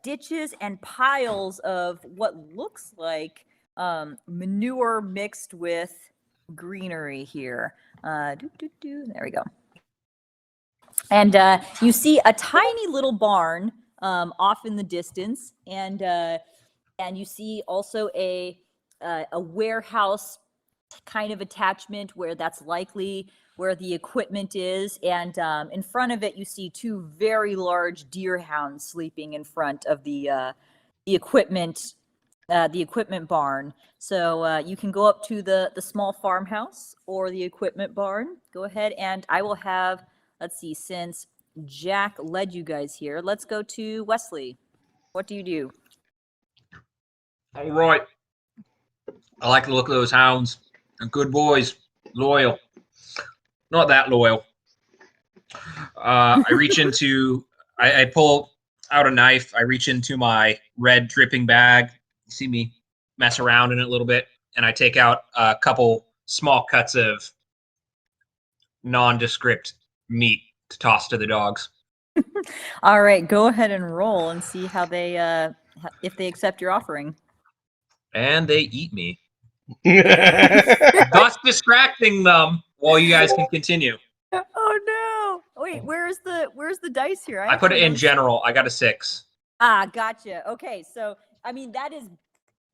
ditches and piles of what looks like manure mixed with greenery here. There we go. And you see a tiny little barn off in the distance, and you see also a warehouse kind of attachment where that's likely where the equipment is, and in front of it you see two very large deer hounds sleeping in front of the equipment barn. So you can go up to the small farmhouse or the equipment barn. Go ahead, and I will have, let's see, since Jack led you guys here, let's go to Wesley. What do you do? All right. I like the look of those hounds. They're good boys. Loyal. Not that loyal. I reach into, I pull out a knife. I reach into my red dripping bag. You see me mess around in it a little bit. And I take out a couple small cuts of nondescript meat to toss to the dogs. All right, go ahead and roll and see how they if they accept your offering. And they eat me, thus distracting them while you guys can continue. Oh no! Wait, where's the dice here? I put it actually in don't see- general. I got a 6. Gotcha. Okay, so I mean that is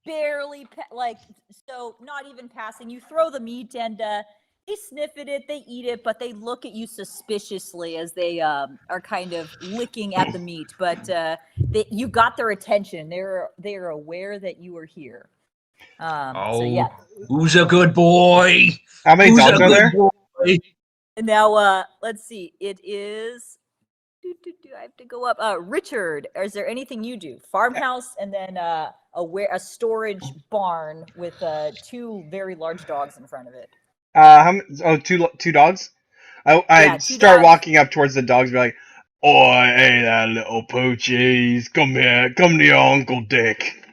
barely so not even passing. You throw the meat and they sniff at it, they eat it, but they look at you suspiciously as they are kind of licking at the meat. But you got their attention. They're aware that you are here. So yeah. Who's a good boy? How many Who's dogs a are good there? boy? And now let's see. It is. I have to go up. Richard, is there anything you do? Farmhouse, and then a storage barn with two very large dogs in front of it. Two dogs? I Yeah, two start dogs. walking up towards the dogs, be like, "Oi, hey, that little poochies, come here, come to your Uncle Dick."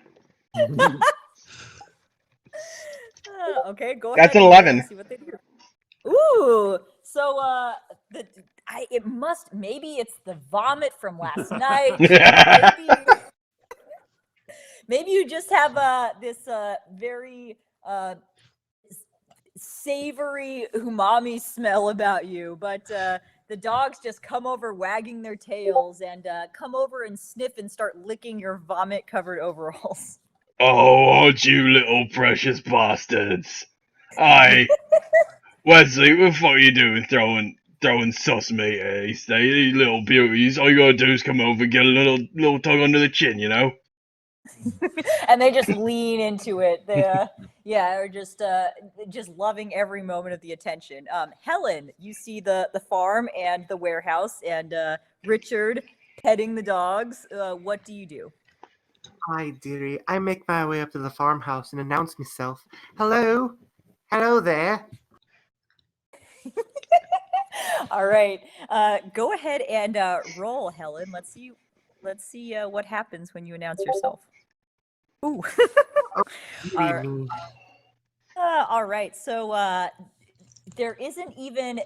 Okay, go That's ahead. an 11. See what they do. Ooh, so maybe it's the vomit from last night. Maybe you just have this very savory umami smell about you, but the dogs just come over wagging their tails and come over and sniff and start licking your vomit covered overalls. Oh, aren't you little precious bastards? Aye. Wesley, what the fuck are you doing throwing sauce meat at these little beauties? All you gotta do is come over and get a little tug under the chin, you know? And they just lean into it. They, are just loving every moment of the attention. Helen, you see the farm and the warehouse, and Richard petting the dogs. What do you do? Hi, dearie. I make my way up to the farmhouse and announce myself. Hello? Hello there. All right, go ahead and roll, Helen. Let's see what happens when you announce yourself. Ooh. Dearie me. All right, so there isn't even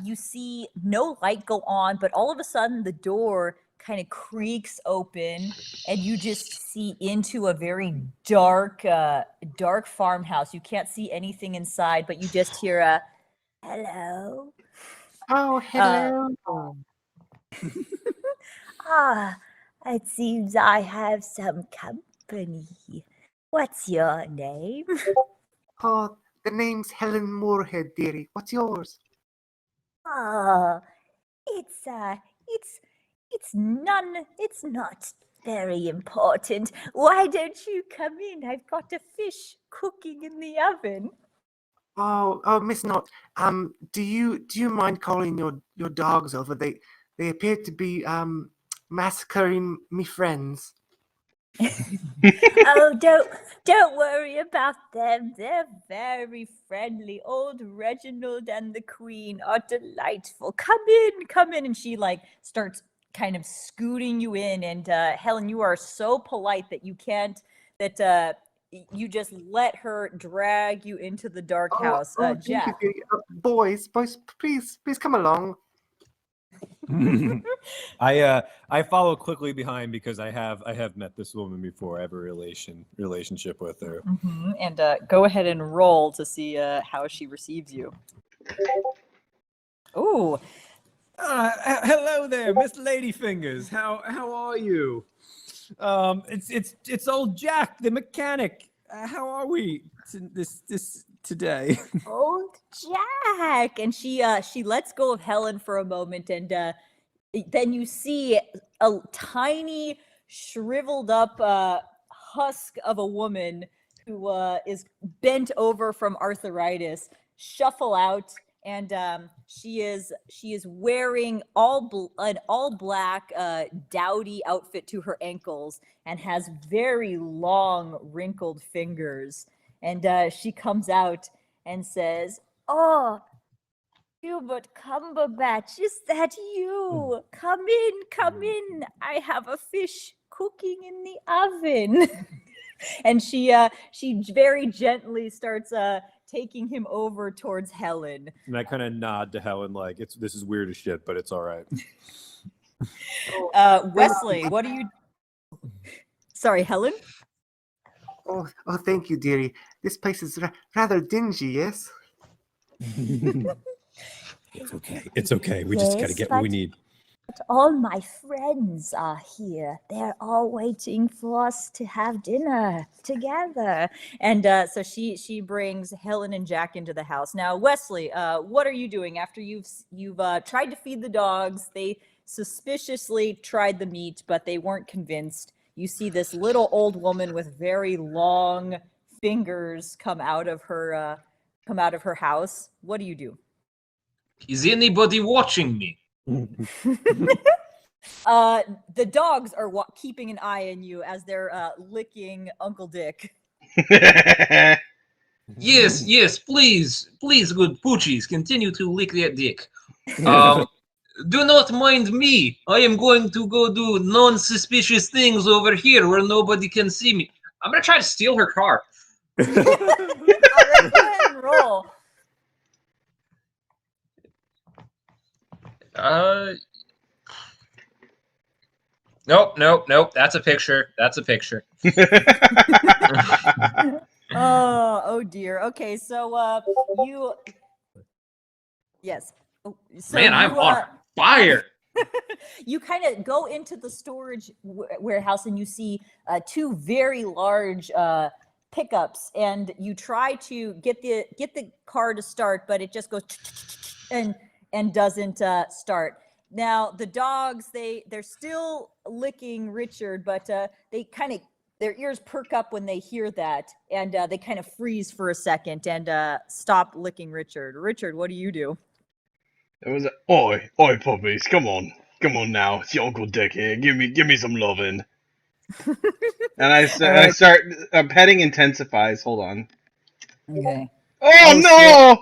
you see no light go on, but all of a sudden the door kind of creaks open, and you just see into a very dark farmhouse. You can't see anything inside, but you just hear a hello. Oh, hello. It seems I have some company. What's your name? Oh, the name's Helen Moorhead, dearie. What's yours? Oh, it's not very important. Why don't you come in? I've got a fish cooking in the oven. Oh, Miss Knott. Do you mind calling your dogs over? They appear to be massacring me friends. Oh, don't worry about them. They're very friendly. Old Reginald and the Queen are delightful. Come in. And she starts kind of scooting you in. And Helen, you are so polite that you just let her drag you into the dark house. Thank you, Jack. dearie. Boys, please come along. I follow quickly behind because I have met this woman before. I have a relationship with her. Mm-hmm. And go ahead and roll to see how she receives you. Ooh. Hello there, Miss Ladyfingers. How are you? It's old Jack, the mechanic. How are we this today? Old Jack. And she lets go of Helen for a moment, and then you see a tiny shriveled up husk of a woman who is bent over from arthritis shuffle out, and she is wearing an all black dowdy outfit to her ankles, and has very long wrinkled fingers. And she comes out and says, "Oh, Hubert Cumberbatch, is that you? Come in. I have a fish cooking in the oven." And she very gently starts taking him over towards Helen. And I kind of nod to Helen like this is weird as shit, but it's all right. Wesley, what are you? Sorry, Helen? Oh, thank you, dearie. This place is rather dingy, yes? It's okay. We just got to get what we need. But all my friends are here. They're all waiting for us to have dinner together. And so she brings Helen and Jack into the house. Now, Wesley, what are you doing after you've tried to feed the dogs? They suspiciously tried the meat, but they weren't convinced. You see this little old woman with very long fingers come out of her house. What do? Is anybody watching me? The dogs are keeping an eye on you as they're licking Uncle Dick. Yes, please, good poochies, continue to lick that dick. Do not mind me. I am going to go do non-suspicious things over here where nobody can see me. I'm gonna try to steal her car. All right, go ahead and roll. Nope. That's a picture. Oh dear. Okay, so you. Yes. So Man, I'm on fire. You kind of go into the storage warehouse, and you see two very large pickups, and you try to get the car to start, but it just goes and doesn't start. Now the dogs, they're still licking Richard, but they kind of their ears perk up when they hear that, and they kind of freeze for a second and stop licking Richard. Richard, what do you do? It was oi, puppies, come on now. It's your Uncle Dick here. Give me some loving. And I All right. start. Petting intensifies. Hold on. Okay. Oh,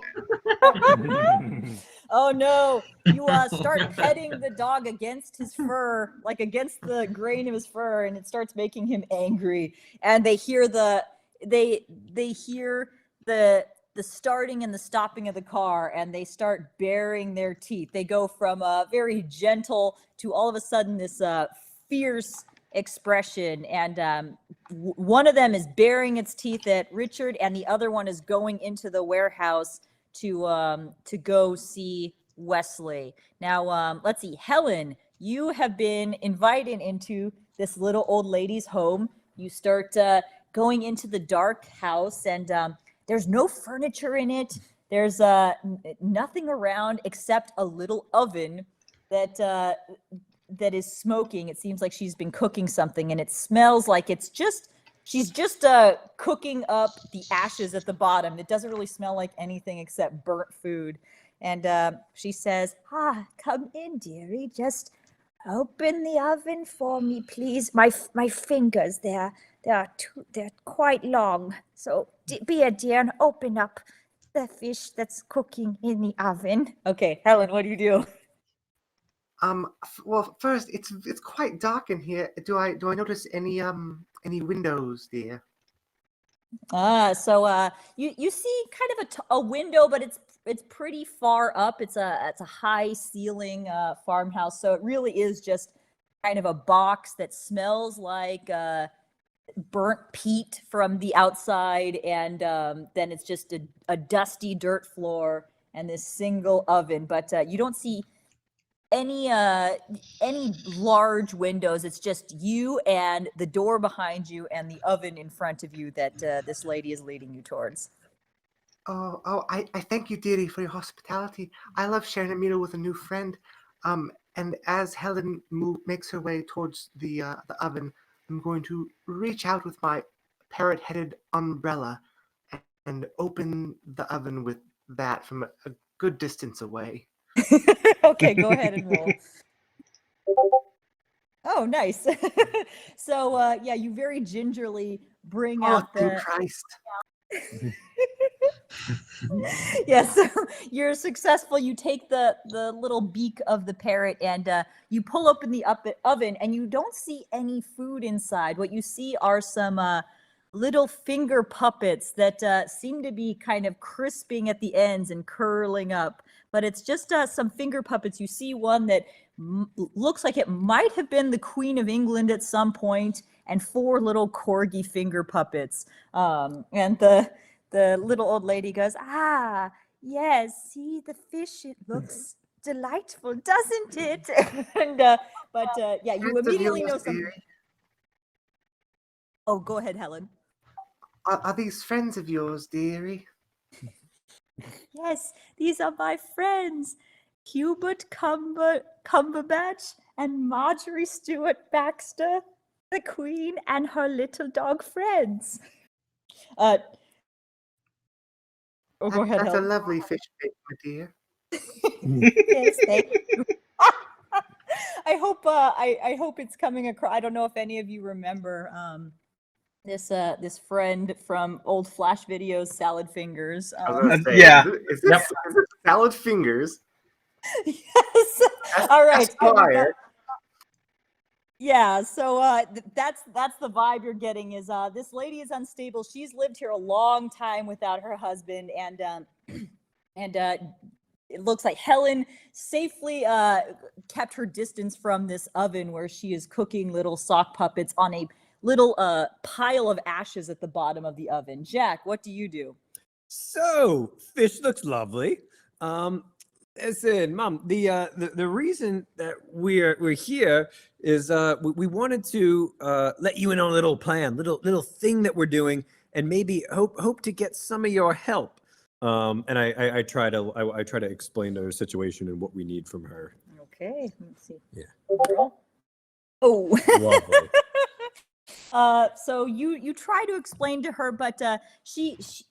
Oh, no! Oh no! You start petting the dog against his fur, like against the grain of his fur, and it starts making him angry. And they hear they hear the starting and the stopping of the car, and they start baring their teeth. They go from very gentle to all of a sudden this fierce expression, and one of them is baring its teeth at Richard, and the other one is going into the warehouse to go see Wesley. Now, let's see, Helen, you have been invited into this little old lady's home. You start going into the dark house, and there's no furniture in it. There's nothing around except a little oven that is smoking. It seems like she's been cooking something, and it smells like she's just cooking up the ashes at the bottom. It doesn't really smell like anything except burnt food. And she says, come in, dearie. Just open the oven for me, please. My fingers, they're quite long. So be a dear and open up the fish that's cooking in the oven. Okay, Helen, what do you do? Well, first, it's quite dark in here. Do I notice any windows, dear? So you see kind of a window, but it's pretty far up. It's a high ceiling farmhouse, so it really is just kind of a box that smells like burnt peat from the outside, and then it's just a dusty dirt floor and this single oven. But you don't see any large windows. It's just you and the door behind you and the oven in front of you that this lady is leading you towards. I thank you, dearie, for your hospitality. I love sharing a meal with a new friend. And as Helen makes her way towards the oven, I'm going to reach out with my parrot-headed umbrella and open the oven with that from a good distance away. Okay, go ahead and roll. Oh, nice. So, yeah, you very gingerly bring out thank Christ. Yes, so you're successful. You take the little beak of the parrot and you pull open the oven, and you don't see any food inside. What you see are some little finger puppets that seem to be kind of crisping at the ends and curling up. But it's just some finger puppets. You see one that looks like it might have been the Queen of England at some point, and 4 little corgi finger puppets. And the little old lady goes, yes, see the fish, it looks delightful, doesn't it? And yeah, you immediately know something. Oh, go ahead, Helen. Are these friends of yours, dearie? Yes, these are my friends, Hubert Cumberbatch and Marjorie Stewart Baxter, the Queen and her little dog friends. Oh, go ahead, That's Helen. a lovely fish bait, my dear. Yes, thank you. I hope it's coming across. I don't know if any of you remember this friend from old Flash videos, Salad Fingers. I was gonna say, yeah. Is this Salad Fingers? Yes. All right. Esquire. Yeah, so that's the vibe you're getting is this lady is unstable. She's lived here a long time without her husband, and it looks like Helen safely kept her distance from this oven where she is cooking little sock puppets on a little pile of ashes at the bottom of the oven. Jack, what do you do? So, fish looks lovely. Listen, Mom, the reason that we're here is we wanted to let you in on a little plan, little thing that we're doing, and maybe hope to get some of your help. And I try to explain to her situation and what we need from her. Okay, let's see. Yeah. Roll. Oh. Lovely. So you try to explain to her, but she's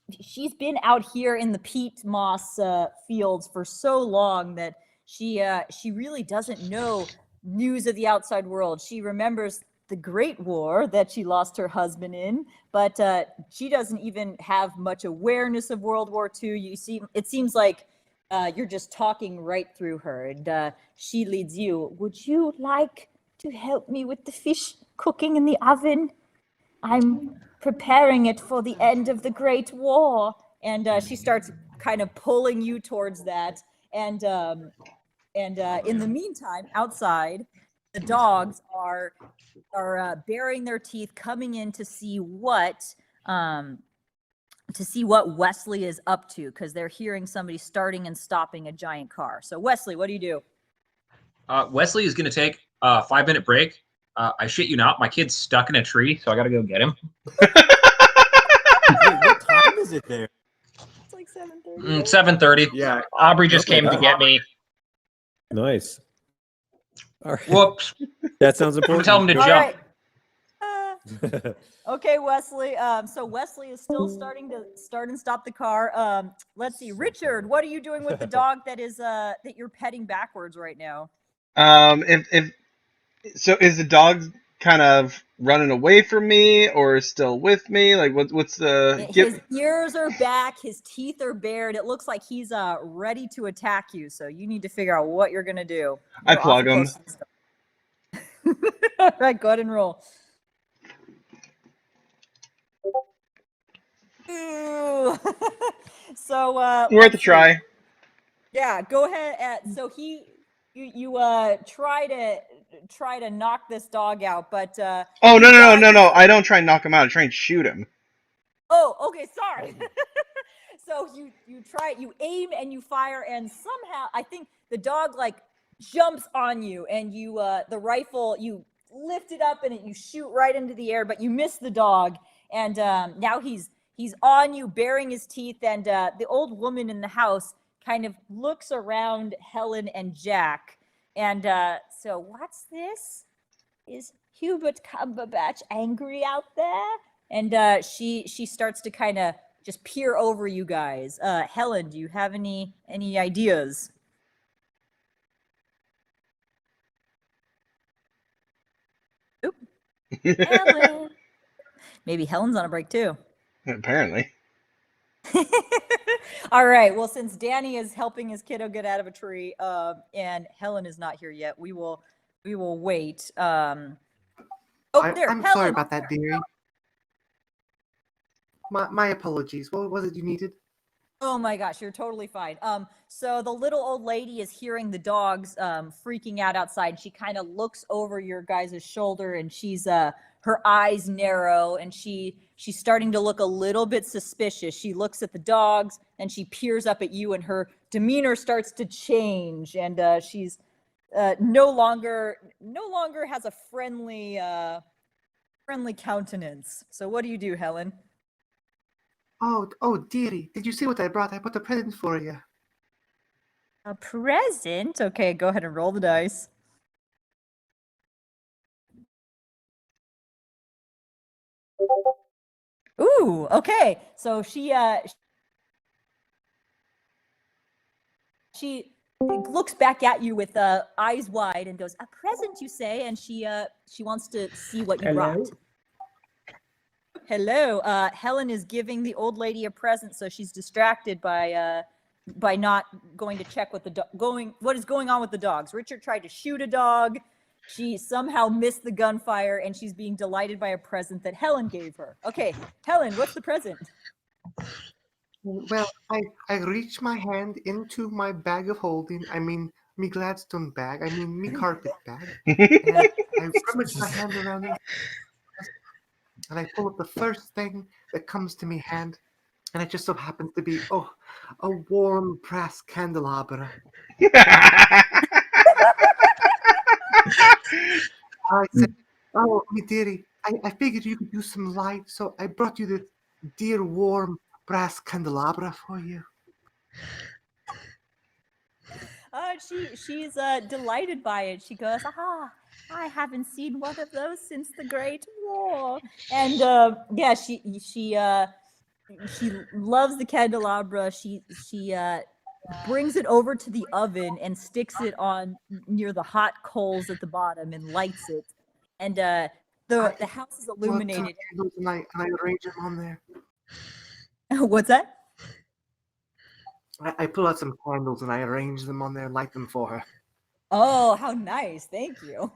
been out here in the peat moss fields for so long that she really doesn't know news of the outside world. She remembers the Great War that she lost her husband in, but she doesn't even have much awareness of World War II. It seems like you're just talking right through her, and she leads you. Would you like to help me with the fish cooking in the oven? I'm preparing it for the end of the Great War. And she starts kind of pulling you towards that. And in the meantime, outside, the dogs are baring their teeth, coming in to see what Wesley is up to, because they're hearing somebody starting and stopping a giant car. So Wesley, what do you do? Wesley is going to take a 5-minute break. I shit you not, my kid's stuck in a tree, so I got to go get him. Wait, what time is it there? It's like 7:30. 7:30. Yeah. Aubrey just Okay, came to wow. get me. Nice. All right. Whoops. That sounds important. Tell him to All jump. right. Okay, Wesley. So Wesley is still starting to start and stop the car. Let's see, Richard, what are you doing with the dog that you're petting backwards right now? If so, is the dog kind of running away from me or still with me? Like, what's the His ears are back, his teeth are bared. It looks like he's ready to attack you. So you need to figure out what you're gonna do. I You're plug awful him. close to this dog. All right, go ahead and roll. Ooh. So Worth a try. Yeah, go ahead. So you try to knock this dog out, but Oh, you've got- no! I don't try and knock him out. I try and shoot him. Oh, okay, sorry. So you aim and you fire, and somehow I think the dog like jumps on you, and you the rifle, you lift it up and you shoot right into the air, but you miss the dog, and now he's on you, baring his teeth, and the old woman in the house kind of looks around Helen and Jack, and so what's this? Is Hubert Cumberbatch angry out there? And she starts to kind of just peer over you guys. Helen, do you have any ideas? Oop. Helen. Maybe Helen's on a break too. Apparently. All right. Well, since Danny is helping his kiddo get out of a tree, and Helen is not here yet, we will wait. I'm Helen. sorry about that, dearie. My apologies. What was it you needed? Oh my gosh, you're totally fine. So the little old lady is hearing the dogs freaking out outside. She kind of looks over your guys' shoulder, and she's her eyes narrow, and she's starting to look a little bit suspicious. She looks at the dogs, and she peers up at you, and her demeanor starts to change, and she's no longer has a friendly countenance. So what do you do, Helen? Oh, dearie, did you see what I brought? I put a present for you. A present? Okay, go ahead and roll the dice. Ooh, okay. So she looks back at you with eyes wide and goes, "A present, you say?" And she wants to see what you brought. Hello. Helen is giving the old lady a present, so she's distracted by not going to check what what is going on with the dogs. Richard tried to shoot a dog. She somehow missed the gunfire, and she's being delighted by a present that Helen gave her. Okay, Helen, what's the present? Well, I reached my hand into my bag of holding. I mean, me Gladstone bag. I mean, me carpet bag. And I rummage my hand around it, and I pull up the first thing that comes to me hand, and it just so happens to be a warm brass candelabra. I said, "Oh, me dearie, I figured you could use some light, so I brought you this dear warm brass candelabra for you." She's delighted by it. She goes, I haven't seen one of those since the Great War. And yeah, she loves the candelabra. She brings it over to the oven and sticks it on near the hot coals at the bottom and lights it. And the house is illuminated. And I arrange them on there. What's that? I pull out some candles and I arrange them on there and light them for her. Oh, how nice. Thank you.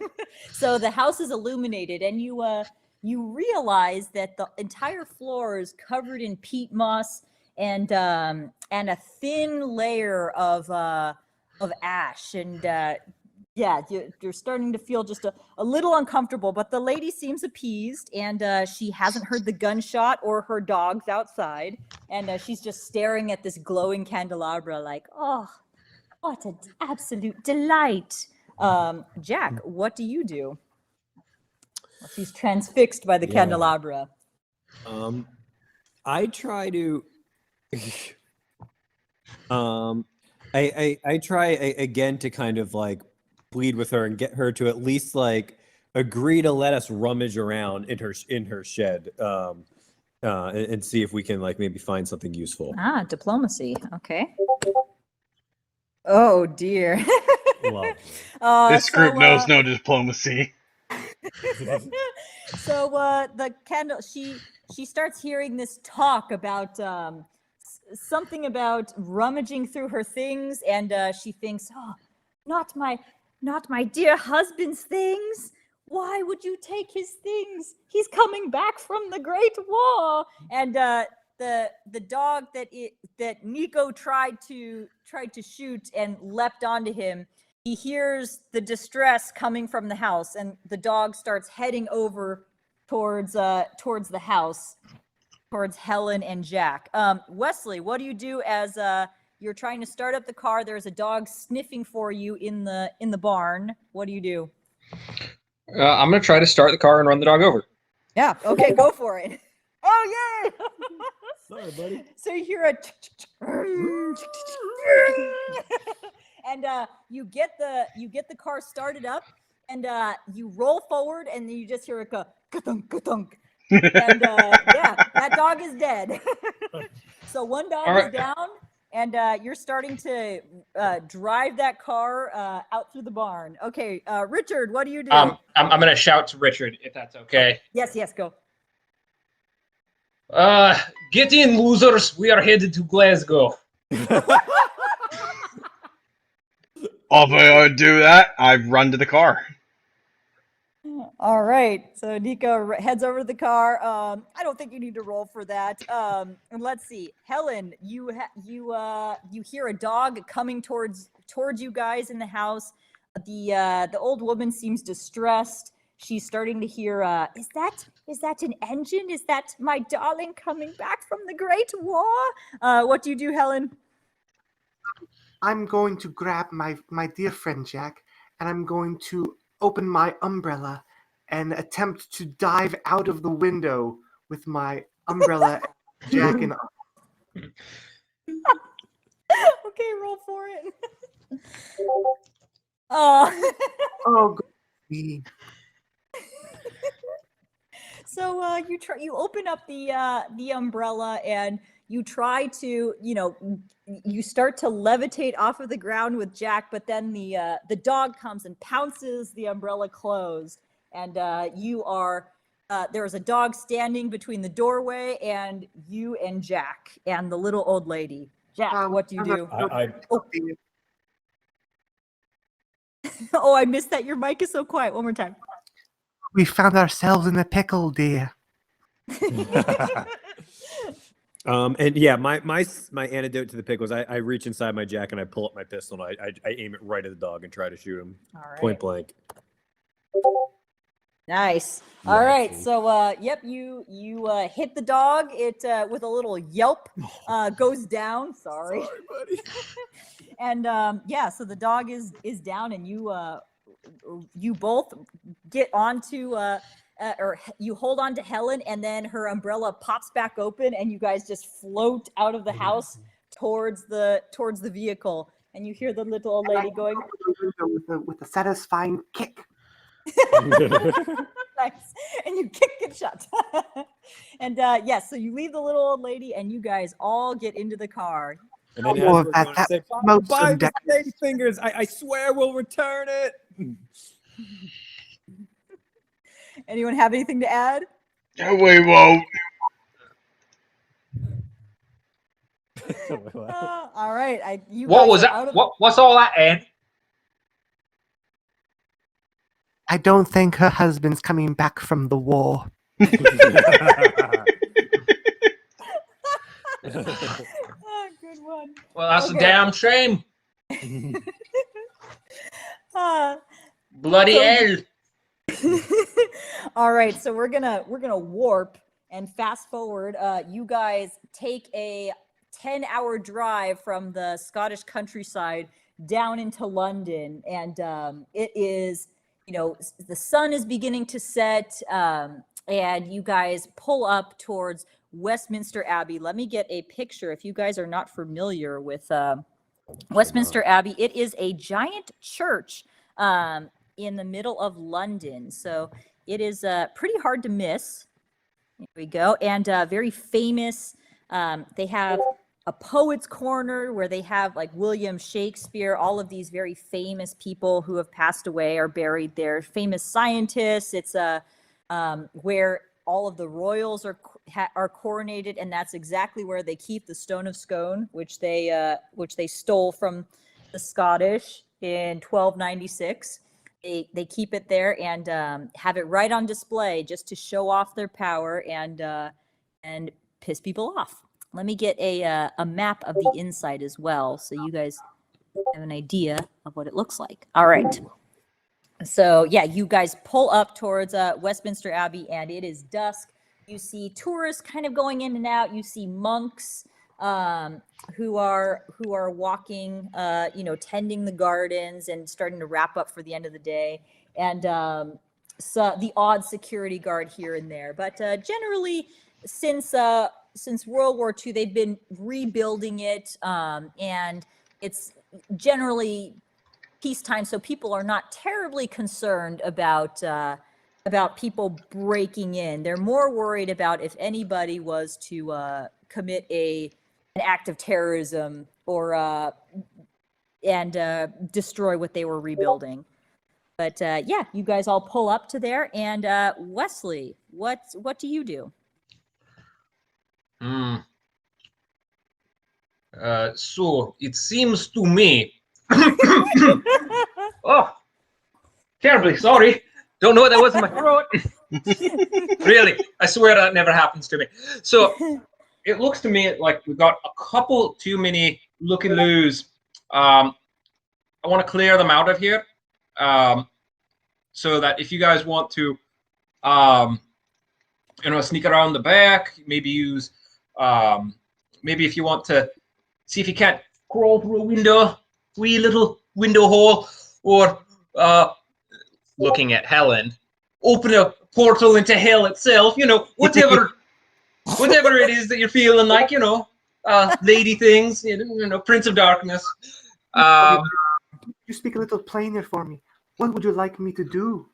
So the house is illuminated and you realize that the entire floor is covered in peat moss and a thin layer of ash. And yeah, you're starting to feel just a little uncomfortable, but the lady seems appeased and she hasn't heard the gunshot or her dogs outside. And she's just staring at this glowing candelabra like, oh, what an absolute delight. Jack, what do you do? She's transfixed by the candelabra. I try to I try again to kind of like plead with her and get her to at least like agree to let us rummage around in her shed and see if we can like maybe find something useful. Diplomacy. Okay. Oh dear. This group knows no diplomacy. So the candle, she starts hearing this talk about something about rummaging through her things, and she thinks, oh, not my dear husband's things. Why would you take his things? He's coming back from the Great War. And the dog that Nico tried to shoot and leapt onto him, he hears the distress coming from the house, and the dog starts heading over towards the house, towards Helen and Jack. Wesley, what do you do as you're trying to start up the car? There's a dog sniffing for you in the barn. What do you do? I'm gonna try to start the car and run the dog over. Yeah. Okay, go for it. Oh yay! Sorry, buddy. So you hear a and you get the car started up, and you roll forward, and then you just hear it go ka-thunk, ka-thunk. And yeah, that dog is dead. So one dog is down, and you're starting to drive that car out through the barn. Okay, Richard, what do you do? I'm gonna shout to Richard if that's okay. Yes, go. Get in, losers. We are headed to Glasgow. If I do that, I run to the car. All right, so Nico heads over to the car. I don't think you need to roll for that. And let's see, Helen, you hear a dog coming towards you guys in the house. The old woman seems distressed. She's starting to hear, is that an engine? Is that my darling coming back from the Great War? What do you do, Helen? I'm going to grab my dear friend Jack, and I'm going to open my umbrella and attempt to dive out of the window with my umbrella and Jack and Okay, roll for it. oh, good. So you open up the umbrella, and you try to, you start to levitate off of the ground with Jack, but then the dog comes and pounces the umbrella closed, and there's a dog standing between the doorway and you and Jack and the little old lady. Jack, what do you do? Oh, I missed that. Your mic is so quiet. One more time. We found ourselves in a pickle, dear. And yeah, my antidote to the pickle was I reach inside my jacket and I pull up my pistol and I aim it right at the dog and try to shoot him point blank. Nice. All right. So yep, you hit the dog. It with a little yelp goes down. Sorry buddy. And yeah, so the dog is down, and you both get onto or you hold on to Helen, and then her umbrella pops back open, and you guys just float out of the house towards the vehicle. And you hear the little old lady going, with a satisfying kick. nice. And you kick it shut. And yes, so you leave the little old lady and you guys all get into the car. And then More as of we're that- going to that say, most buy of the that- steak fingers. I swear we'll return it. Anyone have anything to add? We won't. All right. You What guys was are that? out of What's all that, Ed? I don't think her husband's coming back from the war. Oh, good one. Well, that's Okay. a damn shame. Uh, Bloody So- hell. all right, so we're gonna warp and fast forward. You guys take a 10-hour drive from the Scottish countryside down into London, and it is, the sun is beginning to set, and you guys pull up towards Westminster Abbey. Let me get a picture. If you guys are not familiar with Westminster Abbey, it is a giant church in the middle of London. So it is pretty hard to miss. Here we go. And very famous. They have a poet's corner where they have like William Shakespeare. All of these very famous people who have passed away are buried there. Famous scientists. It's where all of the royals are coronated, and that's exactly where they keep the Stone of Scone, which they stole from the Scottish in 1296. They keep it there and have it right on display just to show off their power and piss people off. Let me get a map of the inside as well, so you guys have an idea of what it looks like. All right. So yeah, you guys pull up towards Westminster Abbey, and it is dusk. You see tourists kind of going in and out. You see monks who are walking, tending the gardens and starting to wrap up for the end of the day, and so the odd security guard here and there. But generally, since World War II, they've been rebuilding it, and it's generally peacetime, so people are not terribly concerned about people breaking in. They're more worried about if anybody was to commit an act of terrorism or destroy what they were rebuilding. But yeah, you guys all pull up to there, and Wesley, what do you do? So it seems to me. Oh, terribly sorry. Don't know what that was in my throat. Really, I swear that never happens to me. So it looks to me like we've got a couple too many looky-loos. I want to clear them out of here, so that if you guys want to, sneak around the back, maybe use, maybe if you want to see if you can't crawl through a window, wee little window hole, or looking at Helen, open a portal into hell itself. Whatever it is that you're feeling like. Lady things. Prince of Darkness. You speak a little plainer for me. What would you like me to do?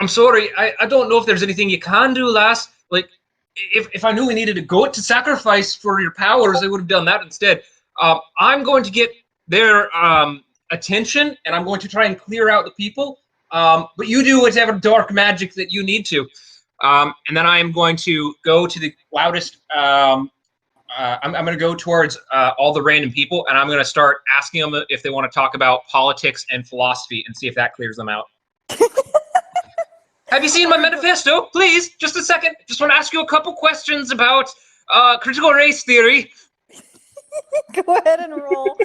I'm sorry. I don't know if there's anything you can do, lass. Like, if I knew we needed a goat to sacrifice for your powers, I would have done that instead. I'm going to get their attention, and I'm going to try and clear out the people. But you do whatever dark magic that you need to. And then I am going to go to the loudest. I'm going to go towards all the random people, and I'm going to start asking them if they want to talk about politics and philosophy and see if that clears them out. Have you seen my manifesto? Please, just a second. Just want to ask you a couple questions about critical race theory. Go ahead and roll.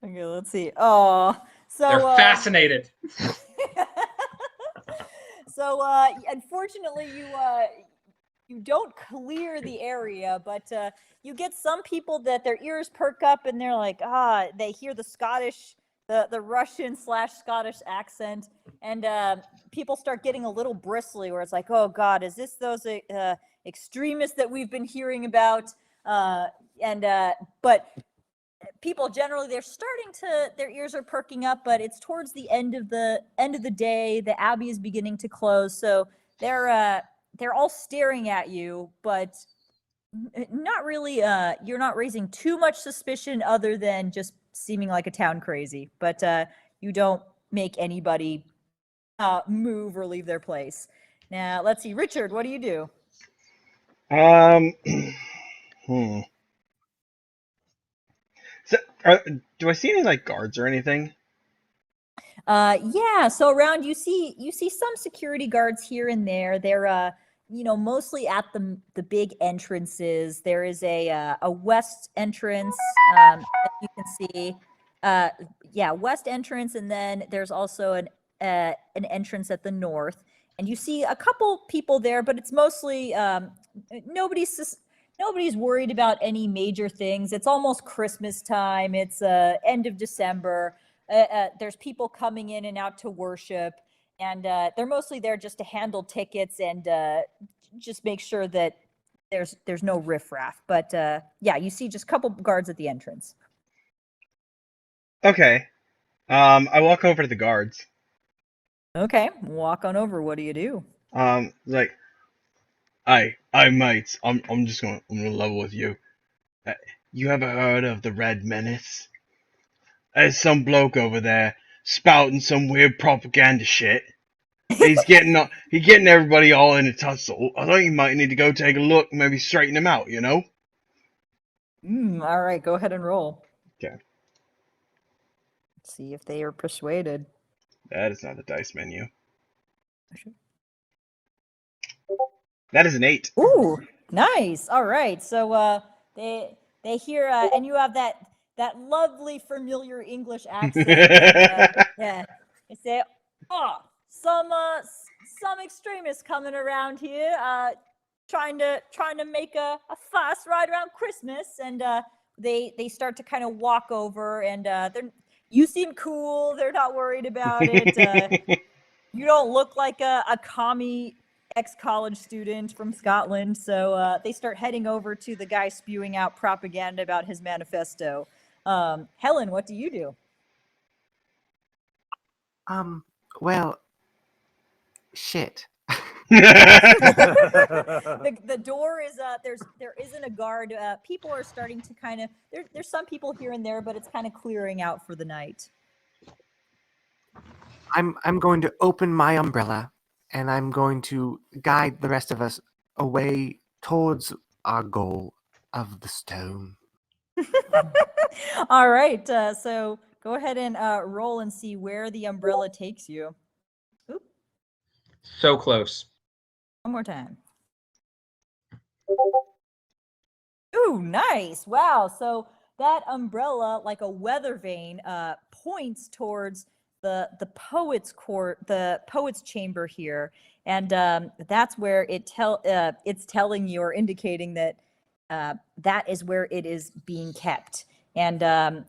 Okay, let's see. Oh, so They're fascinated. So unfortunately, you don't clear the area, but you get some people that their ears perk up and they're like, they hear the Scottish the Russian / Scottish accent, and people start getting a little bristly, where it's like, oh God, is this those extremists that we've been hearing about? But people generally, they're starting to, their ears are perking up, but it's towards the end of the day. The abbey is beginning to close, so they're all staring at you, but not really. You're not raising too much suspicion, other than just seeming like a town crazy. But you don't make anybody move or leave their place. Now, let's see, Richard, what do you do? Hmm. So, do I see any like guards or anything? Yeah, so around you see some security guards here and there. They're mostly at the big entrances. There is a west entrance, that you can see. Yeah, west entrance, and then there's also an entrance at the north. And you see a couple people there, but it's mostly nobody's worried about any major things. It's almost Christmas time. It's end of December. There's people coming in and out to worship, and they're mostly there just to handle tickets and just make sure that there's no riffraff. But yeah, you see just a couple guards at the entrance. Okay. I walk over to the guards. Okay, walk on over. What do you do? Like, I mates. I'm gonna level with you. You ever heard of the Red Menace? There's some bloke over there spouting some weird propaganda shit. He's getting everybody all in a tussle. I think you might need to go take a look, maybe straighten him out. You know? All right, go ahead and roll. Okay. See if they are persuaded. That is not the dice menu. That is an 8. Ooh, nice. All right. So they hear and you have that lovely familiar English accent. And, yeah. They say, "Oh, some extremists coming around here trying to make a fuss right around Christmas." And they start to kind of walk over, and you seem cool. They're not worried about it. You don't look like a commie ex-college student from Scotland, so they start heading over to the guy spewing out propaganda about his manifesto. Helen, what do you do? Well, shit. The door is there isn't a guard. People are starting to kind of there's some people here and there, but it's kind of clearing out for the night. I'm going to open my umbrella, and I'm going to guide the rest of us away towards our goal of the stone. All right, so go ahead and roll and see where the umbrella takes you. Oop, So close. one more time. Ooh, nice. Wow. So that umbrella, like a weather vane, points towards the poet's court, the poet's chamber here, and that's where it's telling you or indicating that that is where it is being kept. And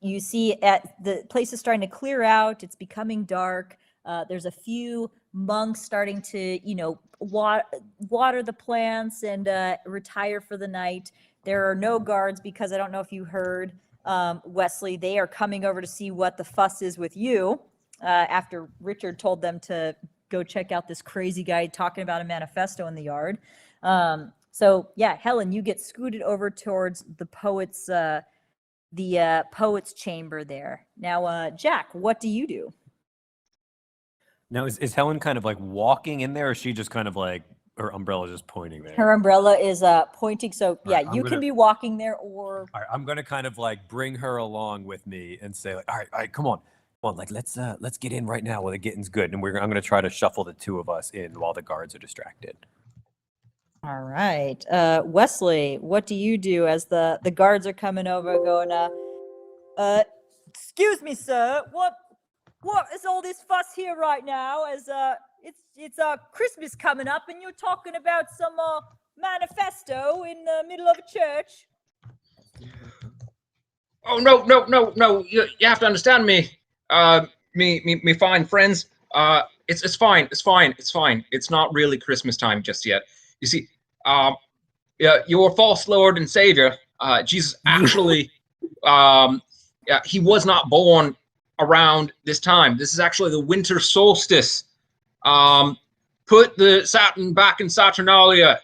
you see the place is starting to clear out. It's becoming dark. There's a few monks starting to, water the plants and retire for the night. There are no guards because I don't know if you heard, Wesley, they are coming over to see what the fuss is with you after Richard told them to go check out this crazy guy talking about a manifesto in the yard. So yeah, Helen, you get scooted over towards the poet's chamber there. Now, Jack, what do you do? Now, is Helen kind of like walking in there, or is she just kind of like her umbrella just pointing there? Her umbrella is pointing, so yeah, right, you can be walking there, or All right, I'm gonna kind of like bring her along with me and say like, all right, come on, like let's get in right now while the getting's good, and I'm gonna try to shuffle the two of us in while the guards are distracted. all right. Wesley, what do you do as the guards are coming over, going, excuse me, sir, what is all this fuss here right now? As it's Christmas coming up, and you're talking about some manifesto in the middle of a church. Oh no! You have to understand me. Me fine friends. It's fine. It's not really Christmas time just yet. You see, yeah, your false Lord and Savior, Jesus, actually, yeah, he was not born around this time. This is actually the winter solstice. Put the Saturn back in Saturnalia.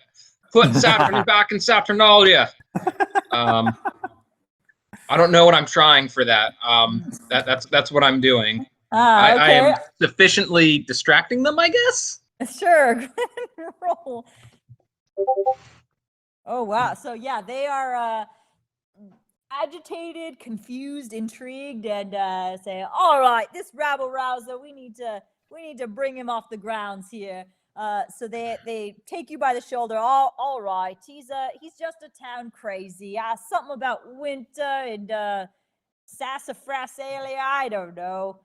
Put Saturn back in Saturnalia. I don't know what I'm trying for that. That's what I'm doing. I Okay. am sufficiently distracting them, I guess. Sure. Go ahead and roll. Oh wow. So yeah, they are agitated, confused, intrigued, and say, "All right, this rabble rouser, we need to bring him off the grounds here." So they take you by the shoulder. All right, he's just a town crazy. Something about winter and sassafrasalia. I don't know.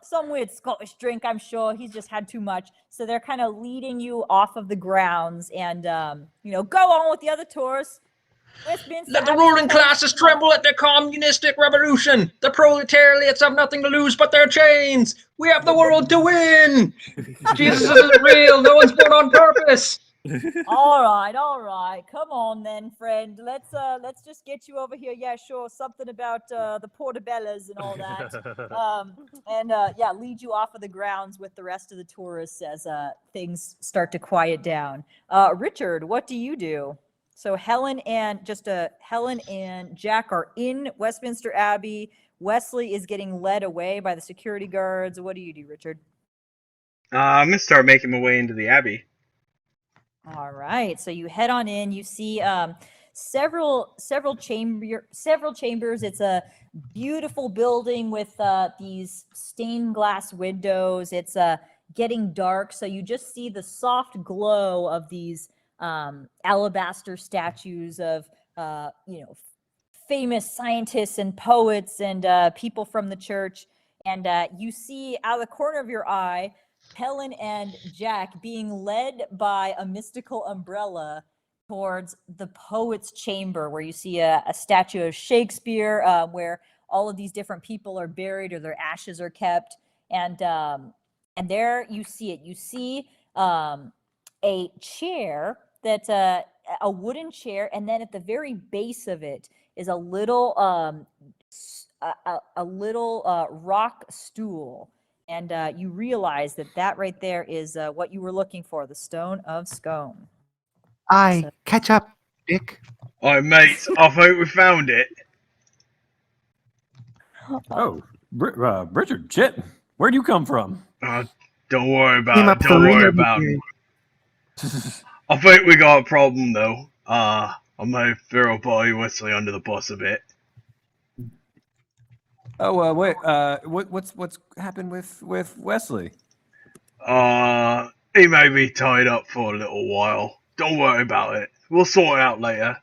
Some weird Scottish drink, I'm sure. He's just had too much. So they're kind of leading you off of the grounds, and go on with the other tours. Westminster Let the Abbey's ruling close, classes tremble at the communistic revolution. The proletariats have nothing to lose but their chains. We have the world to win. Jesus isn't real. No one's born on purpose. All right. Come on then, friend. Let's just get you over here. Yeah, sure. Something about the portobellos and all that. Yeah, lead you off of the grounds with the rest of the tourists as things start to quiet down. Richard, what do you do? So Helen and Jack are in Westminster Abbey. Wesley is getting led away by the security guards. What do you do, Richard? I'm gonna start making my way into the abbey. All right, so you head on in. You see several chambers. It's a beautiful building with these stained glass windows. It's getting dark, so you just see the soft glow of these alabaster statues of famous scientists and poets and people from the church. And you see out of the corner of your eye Helen and Jack being led by a mystical umbrella towards the poet's chamber, where you see a statue of Shakespeare, where all of these different people are buried or their ashes are kept. And there you see it. You see a chair that's a wooden chair, and then at the very base of it is a little rock stool. And you realize that right there is what you were looking for, the Stone of Scone. Catch up, Dick. Alright, mates, I think we found it. Oh, Richard, shit. Where'd you come from? Don't worry Came about up it. for Don't an worry interview. about it. I think we got a problem though. I may throw Polly Wesley under the bus a bit. Oh, wait. What's happened with Wesley? He may be tied up for a little while. Don't worry about it. We'll sort it out later.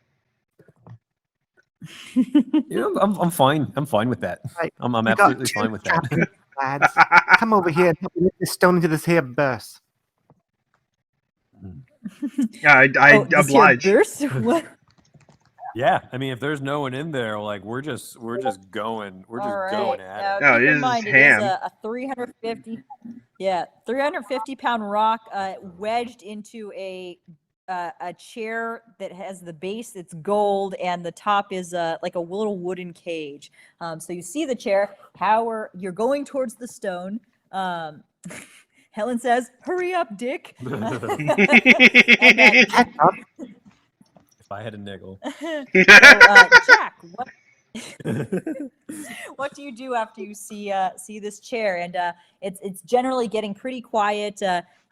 Yeah, I'm fine. I'm fine with that. Right. I'm We got absolutely two fine with that. strapping lads. Come over here and help me lift this stone into this here burst. Yeah, I this here oblige. burst? What? Yeah, I mean, if there's no one in there, like we're just going All right. at it. Now, No, keep it in is mind, it ham. is a 350-pound rock wedged into a chair that has the base that's gold and the top is like a little wooden cage. So you see the chair. You're going towards the stone. Helen says, "Hurry up, Dick." And, Catch up. If I had a nickel. so, Jack, what do you do after you see this chair? And it's generally getting pretty quiet.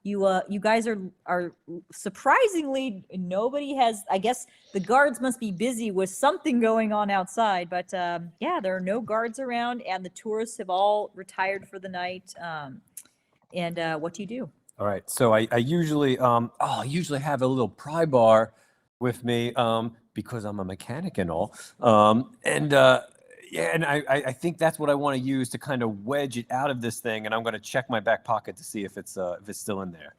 You guys are surprisingly, nobody has. I guess the guards must be busy with something going on outside. But yeah, there are no guards around, and the tourists have all retired for the night. And what do you do? All right. So I usually I usually have a little pry bar with me because I'm a mechanic and all. Yeah, and I think that's what I want to use to kind of wedge it out of this thing, and I'm going to check my back pocket to see if it's still in there.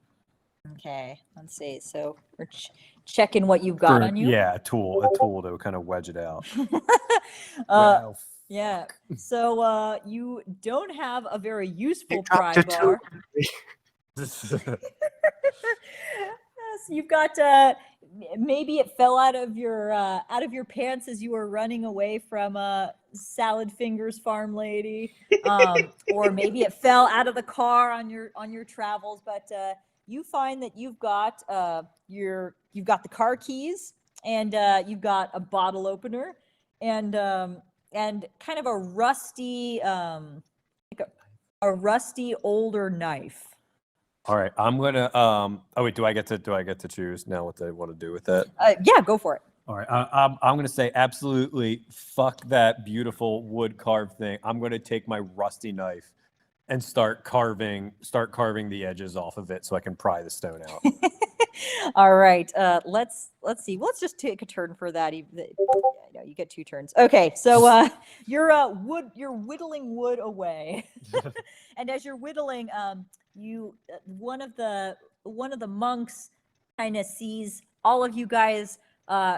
Okay, let's see. So checking what you've got on you. Yeah, a tool to kind of wedge it out. Well, yeah. So you don't have a very useful pry bar. Yes, you've got maybe it fell out of your pants as you were running away from Salad Fingers farm lady, or maybe it fell out of the car on your travels. But you find that you've got the car keys, and you've got a bottle opener, and kind of a rusty a rusty older knife. All right, I'm gonna. Oh wait, do I get to choose now what they want to do with it? Yeah, go for it. All right, I'm gonna say absolutely fuck that beautiful wood carved thing. I'm gonna take my rusty knife and start carving the edges off of it so I can pry the stone out. All right, let's see. Let's just take a turn for that. No, you get 2 turns. Okay, so you're whittling wood away, and as you're whittling, one of the monks kind of sees all of you guys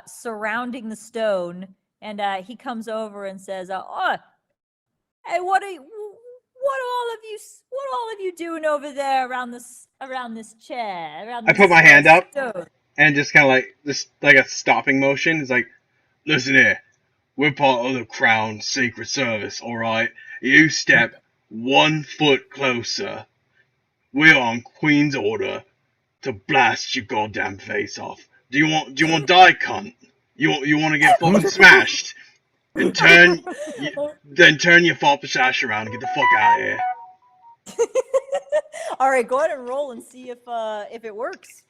surrounding the stone, and he comes over and says, "Oh, hey, what all of you doing over there around this chair?" I put my hand up stone? and just kind of like this, like a stopping motion. It's like, listen here, we're part of the Crown Secret Service, all right? You step 1 foot closer, we're on Queen's order to blast your goddamn face off. Do you want to die, cunt? You want to get fucking smashed? And turn your foppish ass around and get the fuck out of here. All right, go ahead and roll and see if it works.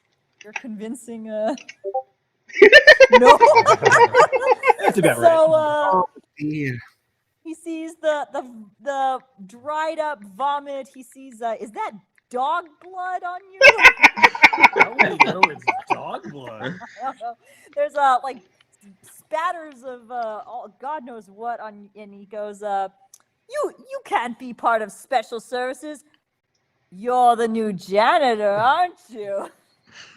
You're convincing. No. That's about right. So Dear. he sees the dried up vomit. He sees is that dog blood on you? How do we know it's dog blood? I don't know. There's like spatters of God knows what on, and he goes, you can't be part of special services. You're the new janitor, aren't you?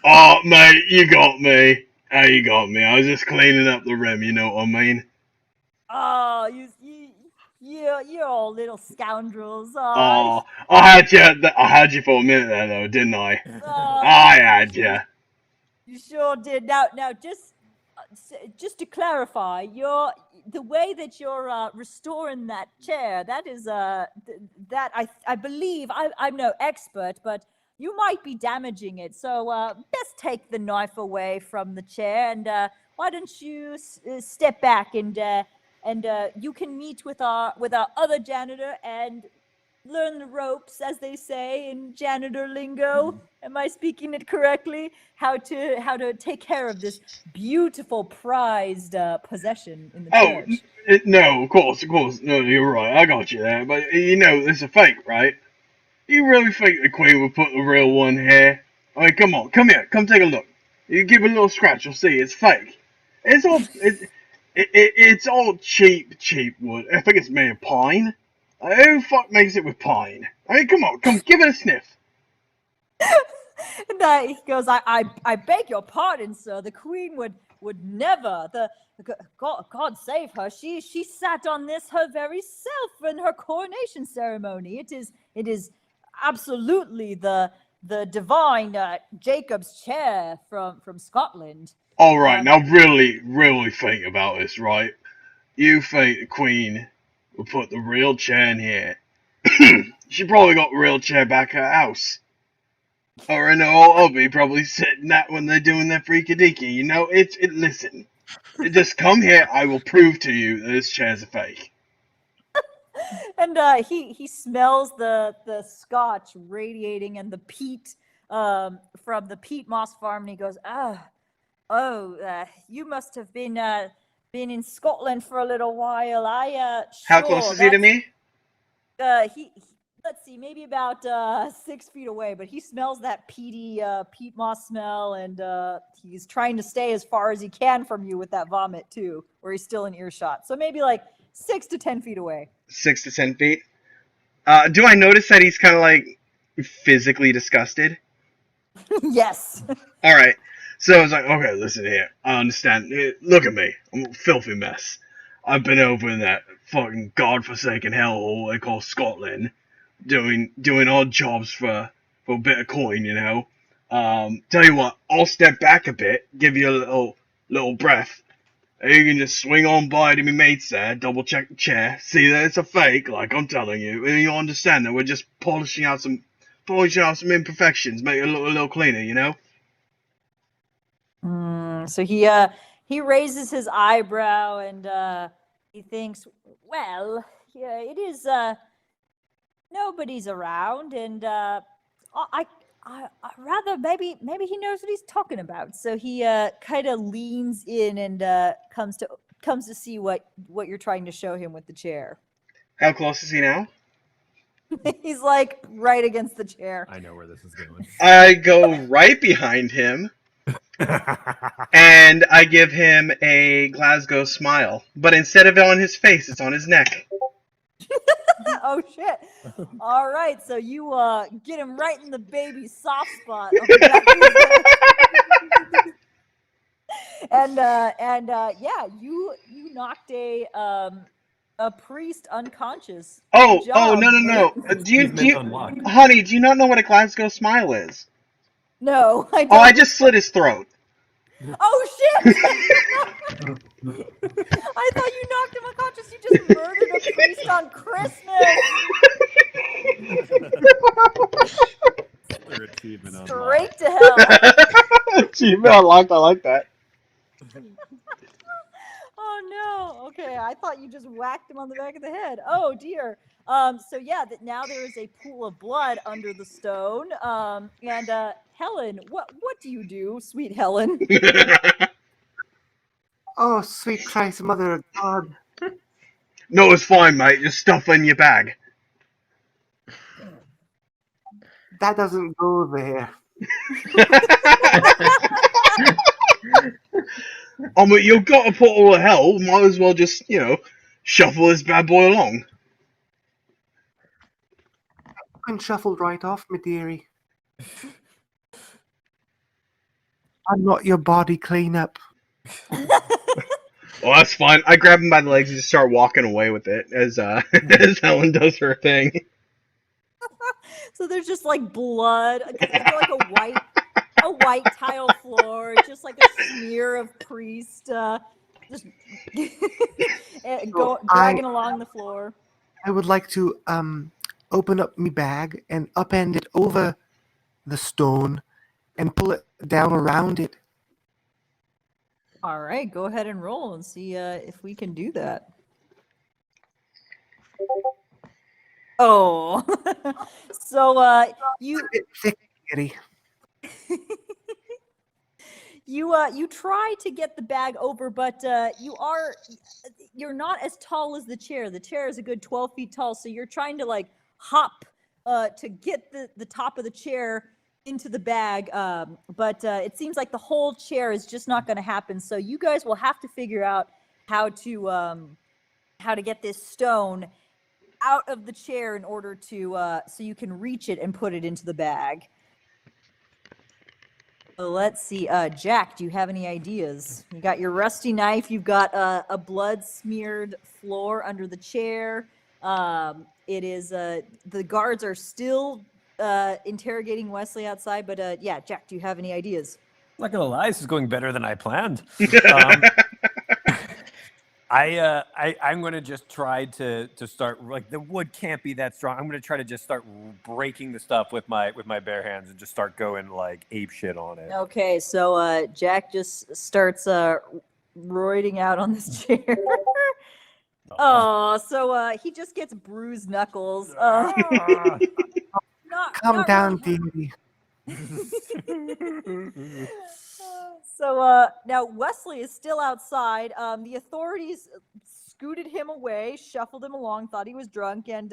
Oh, mate, you got me. Oh, you got me. I was just cleaning up the rim, you know what I mean? Oh, you're all little scoundrels. Oh, I had you for a minute there, though, didn't I? I had you. You sure did. Now, just to clarify, the way that you're restoring that chair, that is that I believe I'm no expert, but you might be damaging it. So best take the knife away from the chair, and why don't you step back and you can meet with our other janitor and learn the ropes, as they say in janitor lingo. Am I speaking it correctly? How to take care of this beautiful prized possession in the church. No, of course. No, you're right. I got you there. But you know, it's a fake, right? You really think the Queen would put the real one here? I mean, come on, come here, come take a look. You give it a little scratch, you'll see it's fake. It's all cheap wood. I think it's made of pine. Who the fuck makes it with pine? I mean, come on, give it a sniff. And he goes, I beg your pardon, sir. The Queen would never. God save her. She sat on this her very self in her coronation ceremony. It is absolutely the divine Jacob's chair from Scotland. All right, now really think about this, right? You think the Queen will put the real chair in here? She probably got the real chair back at her house. Or in her old hubby, probably sitting that when they're doing their freaky deaky. You know, listen. Just come here, I will prove to you that this chair's a fake. And he smells the scotch radiating and the peat from the peat moss farm, and he goes, you must have been in Scotland for a little while. How close is he to me? He let's see, maybe about 6 feet away, but he smells that peaty peat moss smell, and he's trying to stay as far as he can from you with that vomit too, where he's still in earshot. So maybe like 6 to 10 feet away. 6 to 10 feet. Do I notice that he's kind of like physically disgusted? Yes. All right. So I was like, okay, listen here. I understand. Look at me. I'm a filthy mess. I've been over in that fucking godforsaken hellhole they call Scotland, doing odd jobs for a bit of coin, you know. Tell you what, I'll step back a bit, give you a little breath. You can just swing on by to me mates there, double check the chair, see that it's a fake, like I'm telling you, and you understand that we're just polishing out some imperfections, make it look a little cleaner, you know. So he raises his eyebrow and he thinks, well, yeah, it is nobody's around, and I rather maybe he knows what he's talking about. So he kind of leans in and comes to see what you're trying to show him with the chair. How close is he now? He's like right against the chair. I know where this is going. I go right behind him and I give him a Glasgow smile, but instead of it on his face, it's on his neck. Oh shit! All right, so you get him right in the baby's soft spot of the back of his head. and yeah, you knocked a priest unconscious. Oh, Good oh, job. no. Achievement unlocked. Honey, do you not know what a Glasgow smile is? No, I don't. Oh, I just slit his throat. Oh shit! I thought you knocked him unconscious. You just murdered a priest on Christmas. Their achievement unlocked. Straight to hell. Achievement unlocked, I like that. Oh no. Okay, I thought you just whacked him on the back of the head. Oh dear. So yeah, that now there is a pool of blood under the stone. And Helen, what do you do, sweet Helen? Oh, sweet Christ, Mother of God. No, it's fine, mate. Just stuff it in your bag. That doesn't go there. I mean, you've got to put all the hell. Might as well just, shuffle this bad boy along. You can shuffle right off, my dearie. I'm not your body cleanup. Well, that's fine. I grab him by the legs and just start walking away with it as as Helen does her thing. So there's just like blood. It's like a white tile floor. It's just like a smear of priest just dragging along the floor. I would like to open up my bag and upend it over the stone and pull it down around it. All right, go ahead and roll and see if we can do that. Oh, so you Thick, kitty. you try to get the bag over, but you're not as tall as the chair. The chair is a good 12 feet tall, so you're trying to like hop to get the top of the chair into the bag, but it seems like the whole chair is just not going to happen. So you guys will have to figure out how to get this stone out of the chair in order to so you can reach it and put it into the bag. So let's see, Jack, do you have any ideas? You got your rusty knife. You've got a blood smeared floor under the chair. It is the guards are still interrogating Wesley outside, but yeah, Jack, do you have any ideas? I'm not gonna lie, this is going better than I planned. I'm gonna just try to start, like, the wood can't be that strong. I'm gonna try to just start breaking the stuff with my bare hands and just start going like ape shit on it. Okay, so Jack just starts roiding out on this chair. Oh, so he just gets bruised knuckles. Calm down, really. dearie. So now Wesley is still outside. The authorities scooted him away, shuffled him along, thought he was drunk, and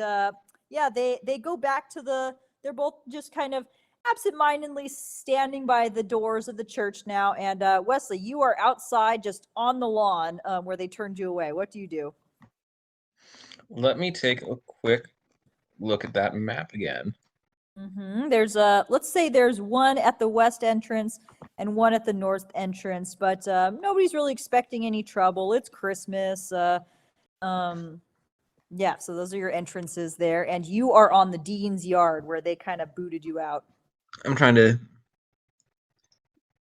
yeah, they go back to they're both just kind of absentmindedly standing by the doors of the church now. And Wesley, you are outside, just on the lawn where they turned you away. What do you do? Let me take a quick look at that map again. There's let's say there's one at the west entrance, and one at the north entrance. But nobody's really expecting any trouble. It's Christmas. Yeah, so those are your entrances there, and you are on the dean's yard where they kind of booted you out. I'm trying to.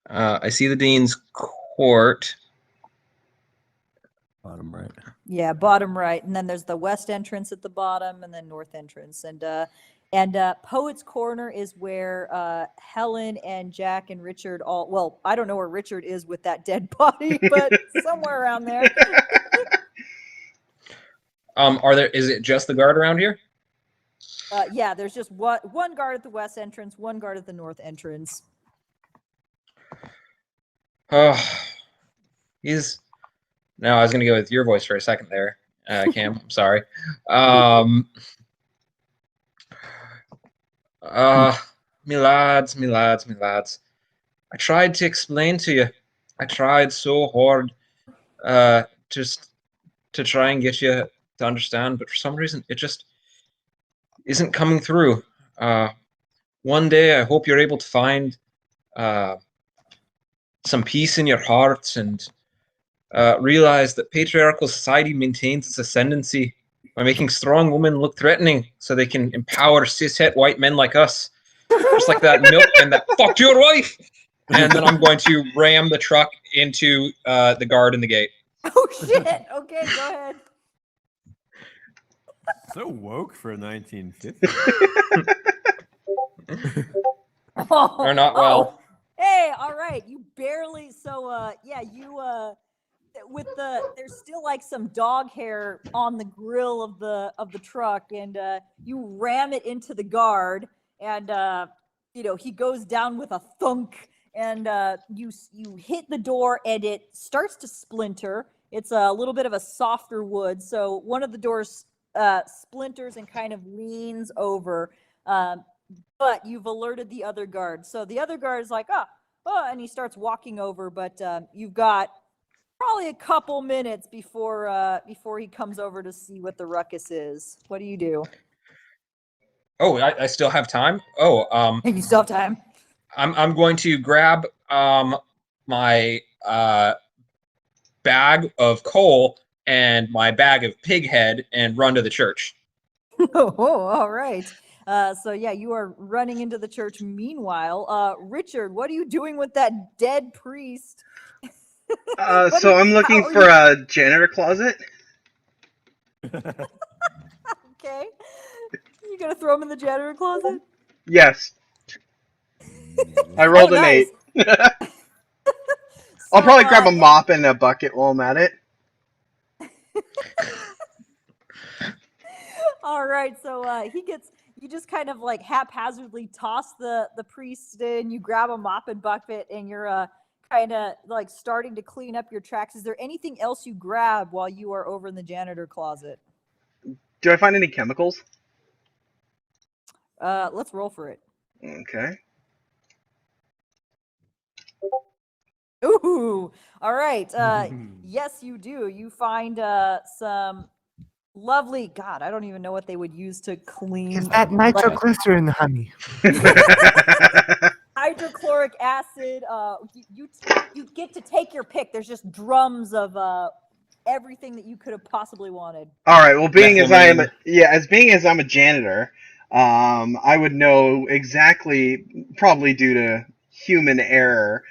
I see the dean's court. Bottom right. Yeah, bottom right, and then there's the west entrance at the bottom, and then north entrance, and Poet's Corner is where Helen and Jack and Richard all. Well, I don't know where Richard is with that dead body, but somewhere around there. Is it just the guard around here? Yeah, there's just one guard at the west entrance, one guard at the north entrance. Oh, he's. No, I was gonna go with your voice for a second there, Cam. I'm sorry. Me lads. I tried to explain to you. I tried so hard, just to try and get you to understand, but for some reason it just isn't coming through. One day I hope you're able to find some peace in your hearts and realize that patriarchal society maintains its ascendancy by making strong women look threatening so they can empower cishet white men like us. Just like that milkman that fucked your wife. And then I'm going to ram the truck into the guard in the gate. Oh shit! Okay, go ahead. So woke for 1950. Or not well. Hey, all right. You barely. So, yeah, you with there's still like some dog hair on the grill of the truck, and you ram it into the guard, and he goes down with a thunk, and you hit the door, and it starts to splinter. It's a little bit of a softer wood, so one of the doors splinters and kind of leans over. But you've alerted the other guard. So the other guard is like, oh, and he starts walking over, but you've got probably a couple minutes before he comes over to see what the ruckus is. What do you do? Oh, I still have time? Oh, You still have time. I'm going to grab my bag of coal and my bag of pig head and run to the church. Oh, all right. So yeah, you are running into the church. Meanwhile, Richard, what are you doing with that dead priest? So I'm looking for a janitor closet. Okay. You gonna throw him in the janitor closet? Yes. I rolled an nice. 8. I'll probably grab a mop and a bucket while I'm at it. All right, so you just kind of like haphazardly toss the priest in, you grab a mop and bucket, and you're kind of like starting to clean up your tracks. Is there anything else you grab while you are over in the janitor closet? Do I find any chemicals? Let's roll for it. Okay. Ooh, all right. Yes, you do. You find some lovely. God, I don't even know what they would use to clean. Is that nitroglycerin, honey? Hydrochloric acid. You get to take your pick. There's just drums of everything that you could have possibly wanted. All right. Well, being as I'm a janitor, I would know exactly, probably due to human error,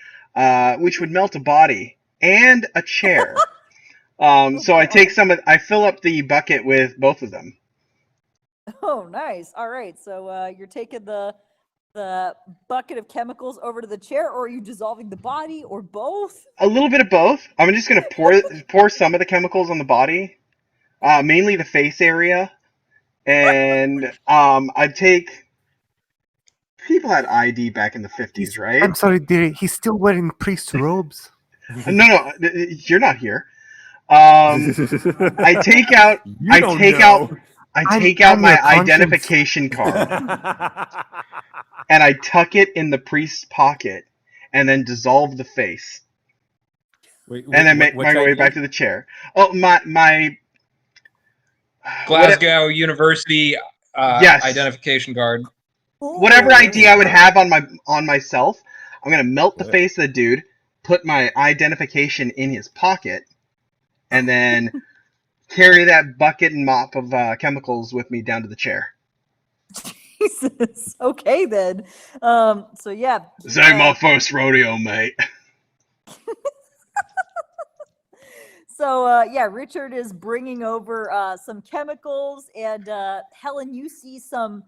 which would melt a body and a chair. So I fill up the bucket with both of them. Oh, nice. All right. So you're taking the bucket of chemicals over to the chair, or are you dissolving the body, or both? A little bit of both. I'm just gonna pour some of the chemicals on the body, mainly the face area, and I'd take. People had ID back in the 50s, right? I'm sorry, dearie. He's still wearing priest robes. No, you're not here. I take out my identification card and I tuck it in the priest's pocket and then dissolve the face. And then make my way back to the chair. Oh, my Glasgow University yes. identification card. Whatever ID I would have on myself, I'm gonna melt the What? face of the dude, put my identification in his pocket, and then carry that bucket and mop of chemicals with me down to the chair. Jesus. Okay then. So yeah. This ain't my first rodeo, mate. So yeah, Richard is bringing over some chemicals, and Helen, you see some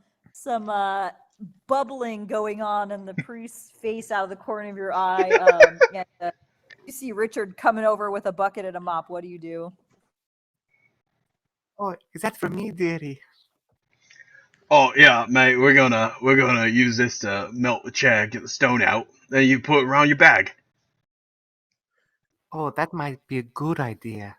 bubbling going on in the priest's face out of the corner of your eye. And you see Richard coming over with a bucket and a mop. What do you do? Oh, is that for me, dearie? Oh yeah, mate. We're gonna use this to melt the chair, get the stone out. Then you put it around your bag. Oh, that might be a good idea.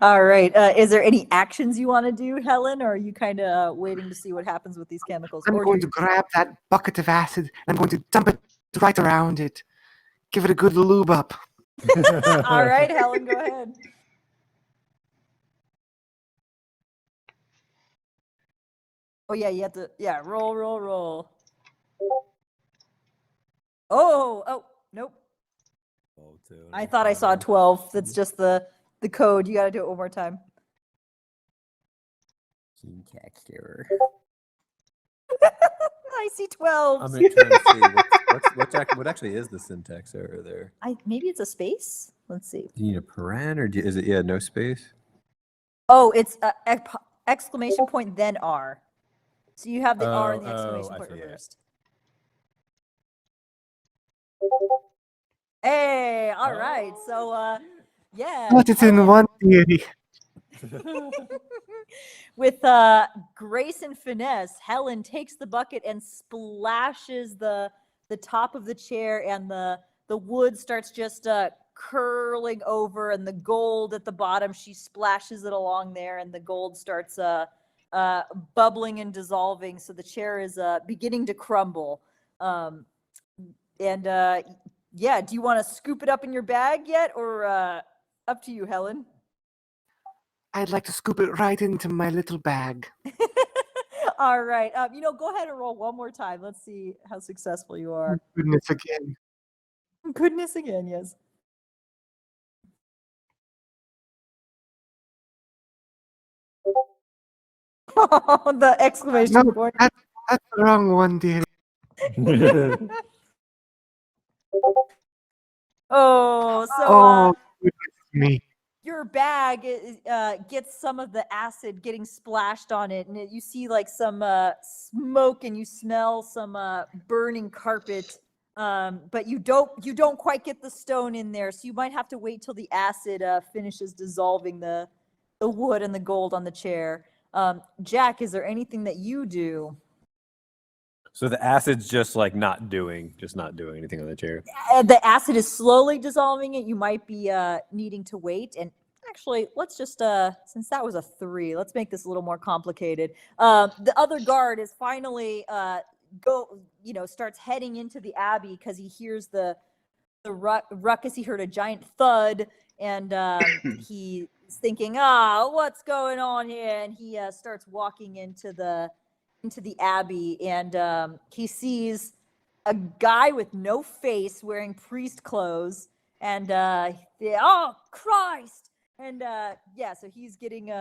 All right. Is there any actions you want to do, Helen, or are you kind of waiting to see what happens with these chemicals? I'm Or do going you- to grab that bucket of acid and I'm going to dump it right around it. Give it a good lube up. All right, Helen, go ahead. Oh yeah, you have to. Yeah, roll. Oh, nope. I thought I saw 12. That's just the code. You got to do it one more time. Syntax error. I see 12. I'm trying to see what actually is the syntax error there. Maybe it's a space. Let's see. Do you need a paren or is it no space? Oh, it's exclamation point then R. So you have the R and the Oh, exclamation I point see, yeah. reversed. Hey, all right. So yeah. Put it in Helen- one, dearie. With grace and finesse, Helen takes the bucket and splashes the top of the chair, and the wood starts just curling over, and the gold at the bottom, she splashes it along there, and the gold starts bubbling and dissolving. So the chair is beginning to crumble. Yeah, do you want to scoop it up in your bag yet, or up to you, Helen? I'd like to scoop it right into my little bag. All right. Go ahead and roll one more time. Let's see how successful you are. Goodness again. Goodness again, yes. The exclamation No, point. that's the wrong one, dearie. Oh, so Oh, goodness me. your bag gets some of the acid getting splashed on it, and you see like some smoke, and you smell some burning carpet. But you don't quite get the stone in there, so you might have to wait till the acid finishes dissolving the wood and the gold on the chair. Jack, is there anything that you do? So the acid's just like not doing anything on the chair. The acid is slowly dissolving it. You might be needing to wait. And actually, let's just since that was a 3, let's make this a little more complicated. The other guard is finally starts heading into the abbey because he hears the ruckus. He heard a giant thud, and he's thinking, what's going on here? And he starts walking into the abbey, and he sees a guy with no face wearing priest clothes, and oh Christ, and so he's getting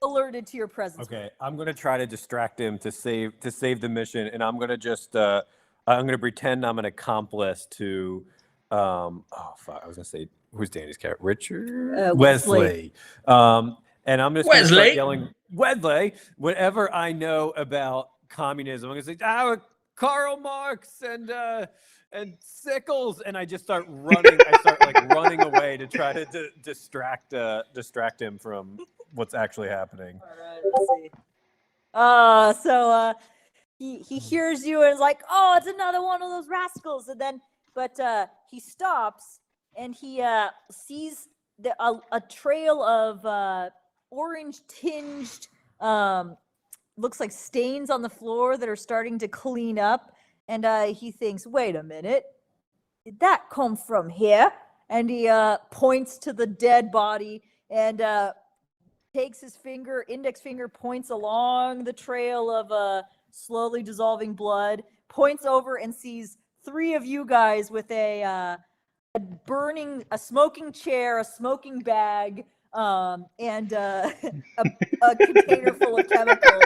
alerted to your presence. Okay, I'm gonna try to distract him to save the mission, and I'm gonna just I'm gonna pretend I'm an accomplice to I was gonna say, who's Danny's character? Richard? Wesley. And I'm just gonna start Wesley. yelling, Wesley, whatever I know about communism. I'm gonna say, Karl Marx and Sickles, and I just start running. I start like running away to try to distract him from what's actually happening. All right, let's see. So he hears you and is like, oh, it's another one of those rascals, and then he stops and he sees a trail of orange tinged looks like stains on the floor that are starting to clean up, and he thinks, wait a minute, did that come from here? And he points to the dead body and takes his index finger, points along the trail of slowly dissolving blood, points over and sees 3 of you guys with a smoking chair, a smoking bag, and a container full of chemicals.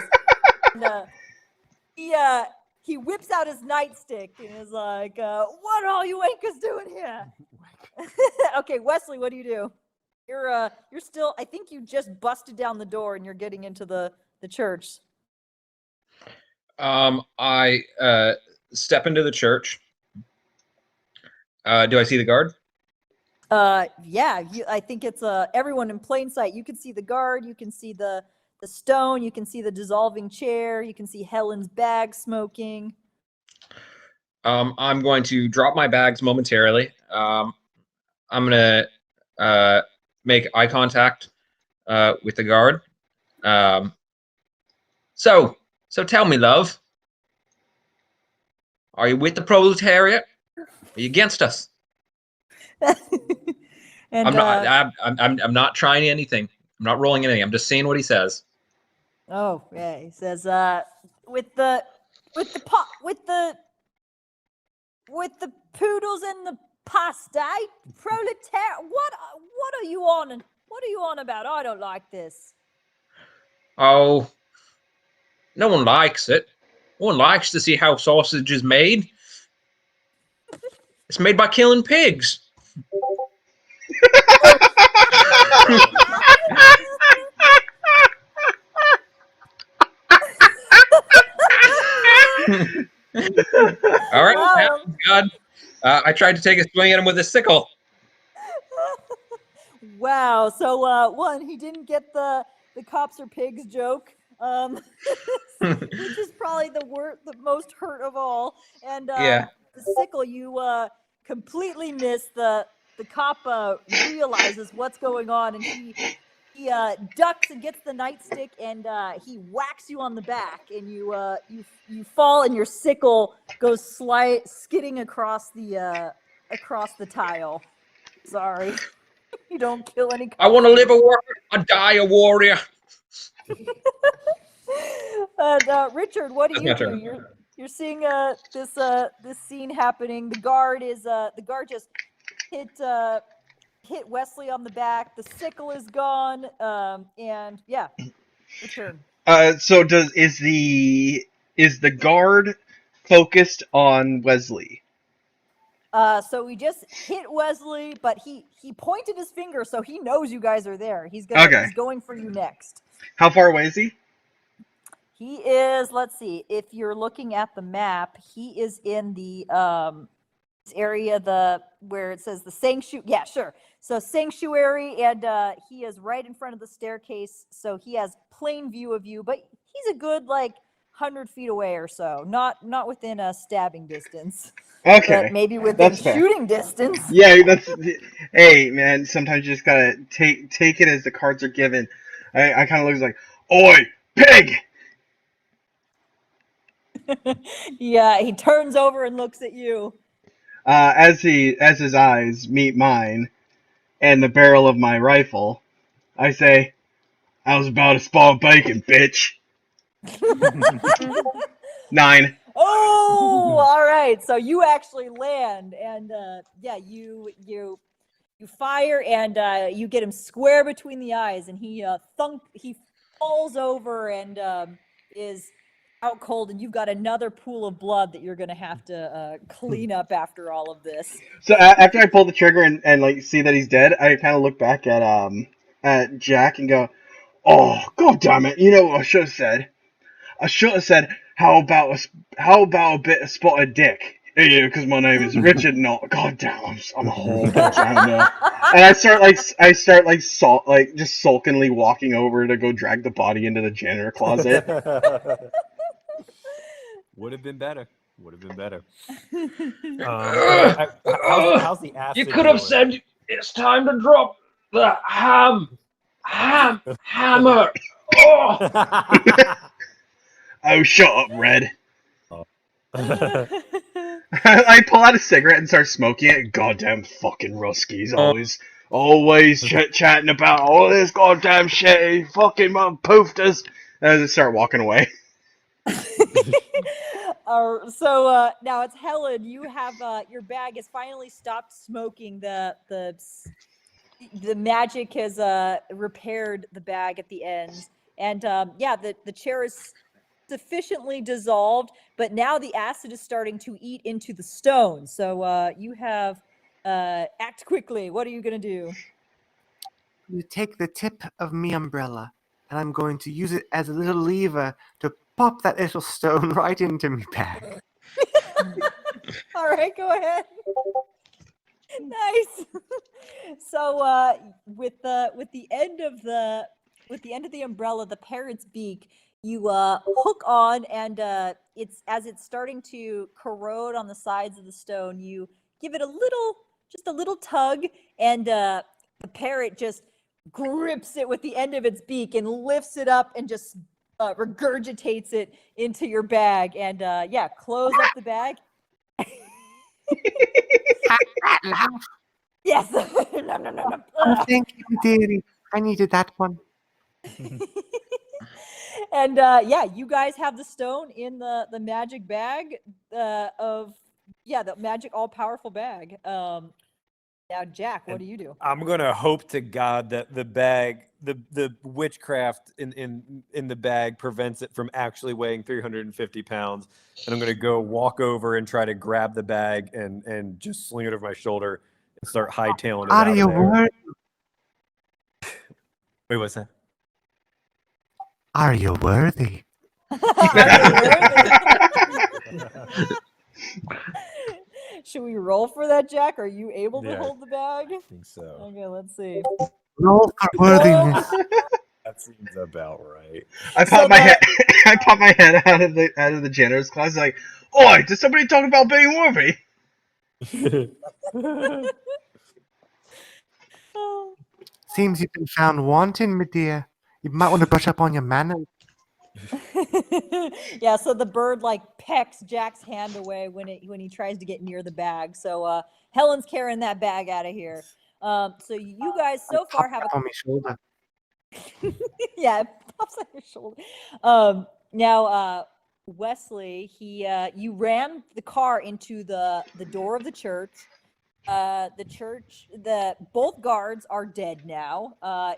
And he whips out his nightstick and is like, "What are all you wankers doing here?" Okay, Wesley, what do you do? You're still. I think you just busted down the door and you're getting into the church. I step into the church. Do I see the guard? Yeah, I think it's everyone in plain sight. You can see the guard, you can see the stone, you can see the dissolving chair, you can see Helen's bag smoking. I'm going to drop my bags momentarily. I'm gonna make eye contact with the guard. So tell me, love, are you with the proletariat? Are you against us? And I'm not. I'm not trying anything. I'm not rolling anything. I'm just saying what he says. oh yeah, he says with the poodles and the pasta, proletariat. What are you on? What are you on about? I don't like this. Oh, no one likes it. No one likes to see how sausage is made. It's made by killing pigs. All right, Wow. God. I tried to take a swing at him with a sickle. Wow. So one, he didn't get the cops are pigs joke, which is probably the most hurt of all. And Yeah. the sickle, you completely miss. The cop realizes what's going on, and he ducks and gets the nightstick, and he whacks you on the back, and you fall, and your sickle goes skidding across the tile. Sorry. You don't kill any. I want to live a warrior, I die a warrior. And Richard, what do That's you my do? turn. You're seeing this scene happening. The guard just hit Wesley on the back. The sickle is gone. And yeah, your turn. So is the guard focused on Wesley? So we just hit Wesley, but he pointed his finger, so he knows you guys are there. He's going for you next. How far away is he? He is, let's see, if you're looking at the map, he is in the area where it says the sanctuary. Yeah, sure. So sanctuary, and he is right in front of the staircase, so he has plain view of you, but he's a good 100 feet away or so, not within a stabbing distance. Okay, but maybe within that's fair. shooting distance. Yeah, hey man, sometimes you just gotta take it as the cards are given. I kind of look like, oi, pig! Yeah, he turns over and looks at you. As his eyes meet mine and the barrel of my rifle, I say, "How's about a spot of bacon, bitch?" 9. Oh, all right. So you actually land, and yeah, you fire, and you get him square between the eyes, and he falls over and is out cold, and you've got another pool of blood that you're gonna have to clean up after all of this. So after I pull the trigger and see that he's dead, I kind of look back at Jack and go, "Oh, god damn it! You know what I should have said? I should have said, how about a bit of spotted dick? Yeah, because my name is Richard. Not god damn, I'm a horrible person. And I start just sulkily walking over to go drag the body into the janitor closet. Would have been better. Would have been better. How's the acid? You could have doing? said it's time to drop the hammer. Oh. Oh, shut up, Red. I pull out a cigarette and start smoking it. Goddamn fucking Ruskies, always chatting about all this goddamn shit. He fucking poofed us. And I just start walking away. So now it's Helen. You have your bag has finally stopped smoking. The magic has repaired the bag at the ends, and yeah, the chair is sufficiently dissolved, but now the acid is starting to eat into the stone. So you have act quickly. What are you gonna do? You take the tip of me umbrella, and I'm going to use it as a little lever to pop that little stone right into me bag. All right, go ahead. Nice. So with the end of the umbrella, the parrot's beak, you hook on, and it's as it's starting to corrode on the sides of the stone, you give it just a little tug, and the parrot just grips it with the end of its beak and lifts it up and just regurgitates it into your bag, and yeah, close up the bag. That laugh. Yes. No, no, no, no. Oh, thank you, dearie. I needed that one. And yeah, you guys have the stone in the magic bag of the magic all powerful bag. Now, Jack, what do you do? I'm gonna hope to God that the bag, the witchcraft in the bag prevents it from actually weighing 350 pounds. And I'm gonna go walk over and try to grab the bag and just sling it over my shoulder and start hightailing it out Are of you there. worthy? Wait, what's that? Are you worthy? Should we roll for that, Jack? Are you able to Yeah. hold the bag? I think so. Okay, let's see. Roll for worthiness. That seems about right. I So pop my the- head. I pop my head out of the janitor's closet. Like, oi! Did somebody talk about being worthy? Oh. Seems you've been found wanting, my dear. You might want to brush up on your manners. Yeah, so the bird like pecks Jack's hand away when he tries to get near the bag. So Helen's carrying that bag out of here. So you guys so far have Pop on my shoulder. yeah, it pops on your shoulder. Now Wesley, you ran the car into the door of the church. Both guards are dead now.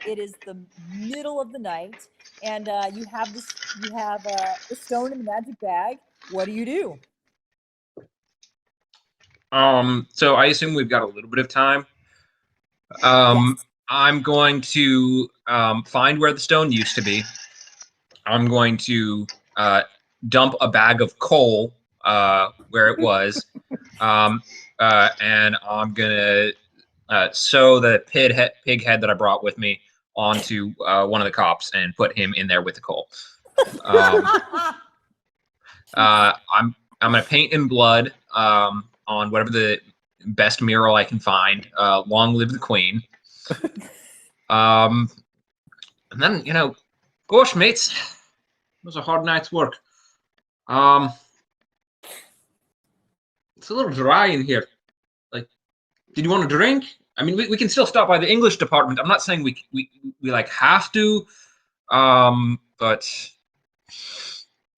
It is the middle of the night, and you have the stone in the magic bag. What do you do? So I assume we've got a little bit of time. Yes. I'm going to find where the stone used to be. I'm going to dump a bag of coal where it was, and I'm gonna sew the pig head that I brought with me onto one of the cops and put him in there with the coal. I'm gonna paint in blood on whatever the best mural I can find. Long live the Queen. And then gosh, mates, it was a hard night's work. It's a little dry in here. Like, did you want a drink? I mean, we can still stop by the English department. I'm not saying we like have to, but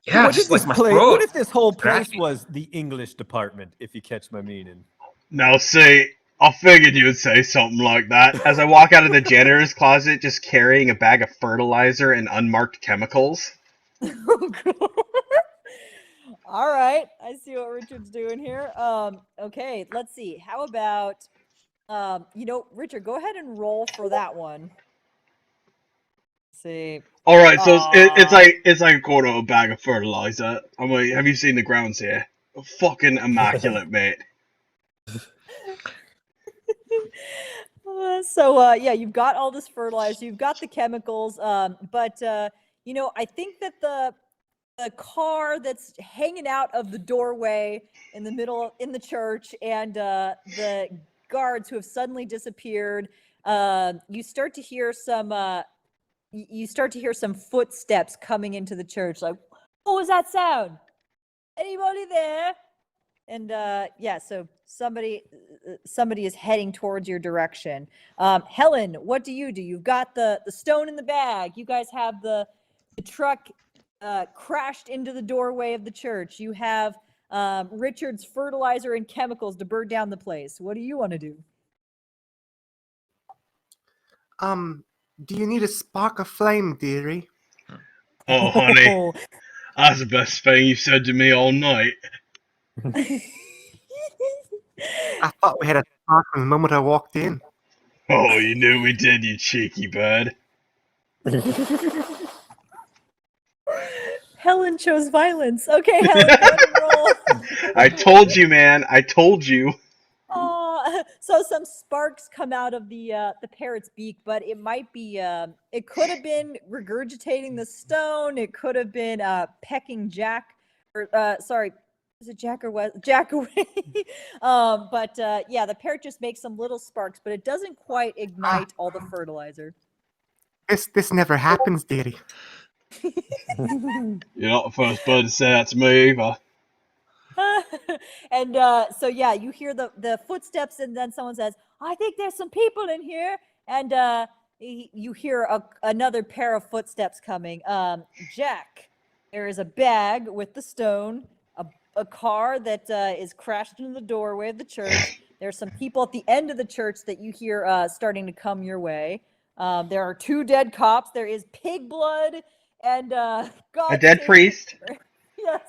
yeah, What just if like this my place? throat. What if this whole place Scratchy. was the English department? If you catch my meaning. Now, see, I figured you would say something like that. As I walk out of the janitor's closet, just carrying a bag of fertilizer and unmarked chemicals. All right, I see what Richard's doing here. Okay, let's see. How about Richard, go ahead and roll for that one. Let's see. All right, so it's like a quarter of a bag of fertilizer. I'm like, have you seen the grounds here? Fucking immaculate, mate. Yeah, you've got all this fertilizer, you've got the chemicals, but I think that the car that's hanging out of the doorway in the church, and the guards who have suddenly disappeared, you start to hear some footsteps coming into the church. Like, what was that sound? Anybody there? And so somebody is heading towards your direction. Helen, what do? You've got the stone in the bag. You guys have the truck crashed into the doorway of the church. You have Richard's fertilizer and chemicals to burn down the place. What do you want to do? Do you need a spark of flame, dearie? Oh, honey, that's the best thing you've said to me all night. I thought we had a spark from the moment I walked in. Oh, you knew we did, you cheeky bird. Helen chose violence. Okay, Helen, go ahead and roll. I told you, man. I told you. So some sparks come out of the parrot's beak, but it might be it could have been regurgitating the stone. It could have been pecking Jack, or sorry, is it Jack or what? Jack away. But yeah, the parrot just makes some little sparks, but it doesn't quite ignite all the fertilizer. This never happens, dearie. You're not the first bird to say that to me either. And so yeah, you hear the footsteps, and then someone says, "I think there's some people in here." And you hear another pair of footsteps coming. Jack, there is a bag with the stone, a car that is crashed into the doorway of the church. There's some people at the end of the church that you hear starting to come your way. There are 2 dead cops. There is pig blood and A dead priest. Yes.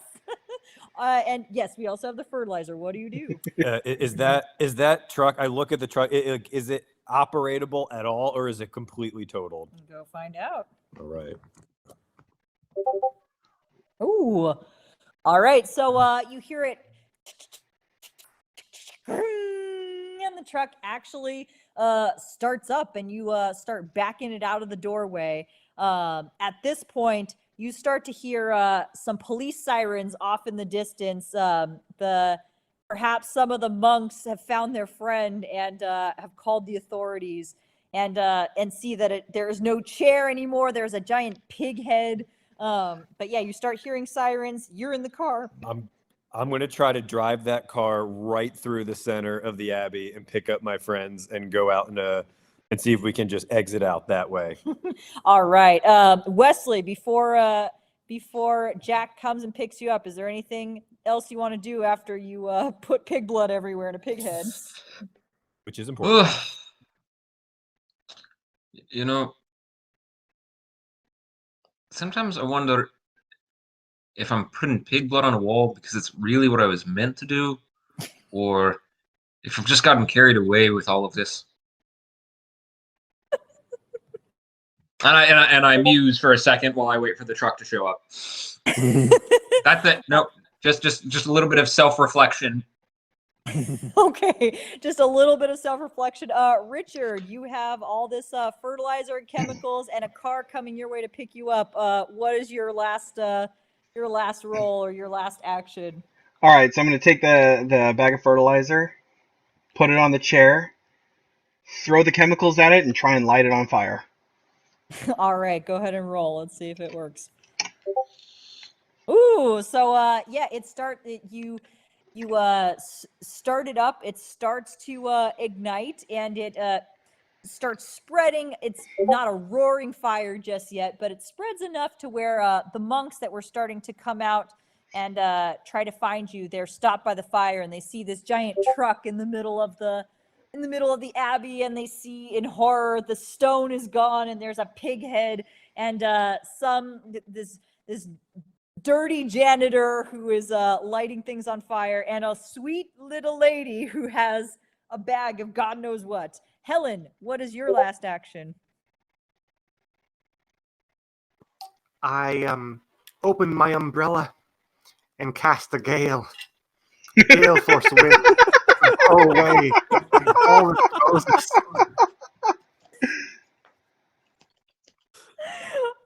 And yes, we also have the fertilizer. What do you do? Is that truck? I look at the truck. Is it operatable at all, or is it completely totaled? Go find out. All right. Ooh. All right. So you hear it, and the truck actually starts up, and you start backing it out of the doorway. At this point, you start to hear some police sirens off in the distance. Perhaps some of the monks have found their friend and have called the authorities, and see that there is no chair anymore. There's a giant pig head. But yeah, you start hearing sirens. You're in the car. I'm going to try to drive that car right through the center of the Abbey and pick up my friends and go out and see if we can just exit out that way. All right. Wesley, before Jack comes and picks you up, is there anything else you want to do after you put pig blood everywhere in a pig head? Which is important. Ugh. You know, sometimes I wonder if I'm putting pig blood on a wall because it's really what I was meant to do, or if I've just gotten carried away with all of this. And I muse for a second while I wait for the truck to show up. That's it. Nope. Just a little bit of self-reflection. Okay, just a little bit of self-reflection. Richard, you have all this fertilizer and chemicals and a car coming your way to pick you up. What is your last roll or your last action? All right, so I'm going to take the bag of fertilizer, put it on the chair, throw the chemicals at it, and try and light it on fire. All right, go ahead and roll. Let's see if it works. Ooh, so yeah, you start it up. It starts to ignite, and it starts spreading. It's not a roaring fire just yet, but it spreads enough to where the monks that were starting to come out and try to find you, they're stopped by the fire, and they see this giant truck in the middle of the Abbey, and they see in horror the stone is gone, and there's a pig head, and this dirty janitor who is lighting things on fire, and a sweet little lady who has a bag of God knows what. Helen, what is your last action? I opened my umbrella and cast a gale. Gale force wind. Go away. All the roses.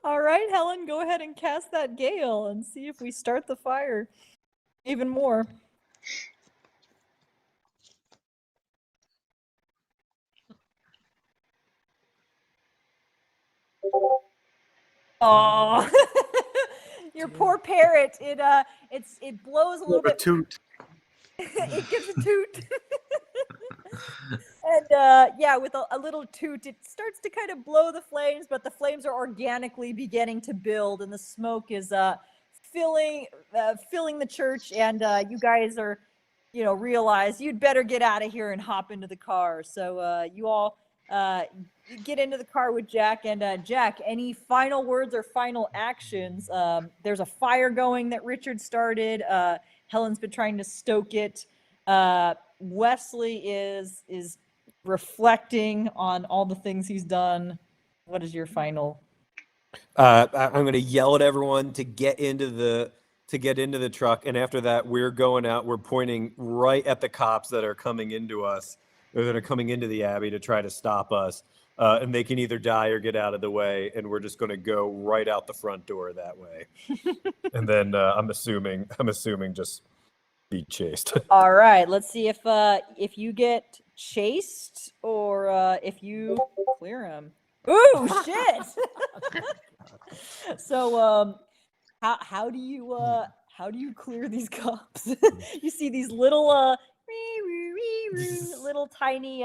All right, Helen, go ahead and cast that gale and see if we start the fire even more. Oh, your poor parrot! It blows a little bit. Toot. It gives a toot. And yeah, with a little toot, it starts to kind of blow the flames, but the flames are organically beginning to build, and the smoke is filling the church. And you guys are, realize you'd better get out of here and hop into the car. So you all get into the car with Jack. And Jack, any final words or final actions? There's a fire going that Richard started. Helen's been trying to stoke it. Wesley is reflecting on all the things he's done. What is your final? I'm going to yell at everyone to get into the truck, and after that, we're going out. We're pointing right at the cops that are coming into us, or that are coming into the Abbey to try to stop us. And they can either die or get out of the way, and we're just going to go right out the front door that way. And then I'm assuming just be chased. All right, let's see if you get chased or if you clear him. Ooh, shit! So how do you clear these cops? You see these little little tiny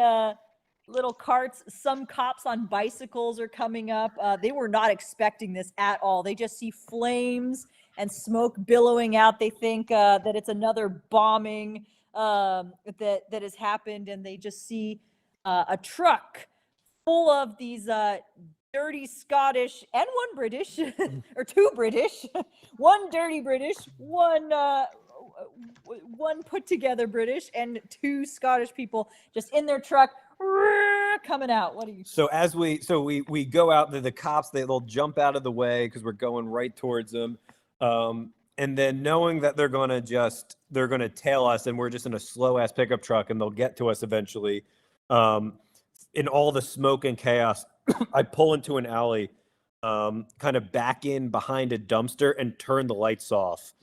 little carts. Some cops on bicycles are coming up. They were not expecting this at all. They just see flames and smoke billowing out. They think that it's another bombing that has happened, and they just see a truck full of these dirty Scottish and one British, or two British, one dirty British, one put together British, and two Scottish people just in their truck coming out. What do you? So as we go out, the cops they'll jump out of the way because we're going right towards them, and then knowing that they're gonna tail us, and we're just in a slow ass pickup truck, and they'll get to us eventually. In all the smoke and chaos, I pull into an alley, kind of back in behind a dumpster, and turn the lights off,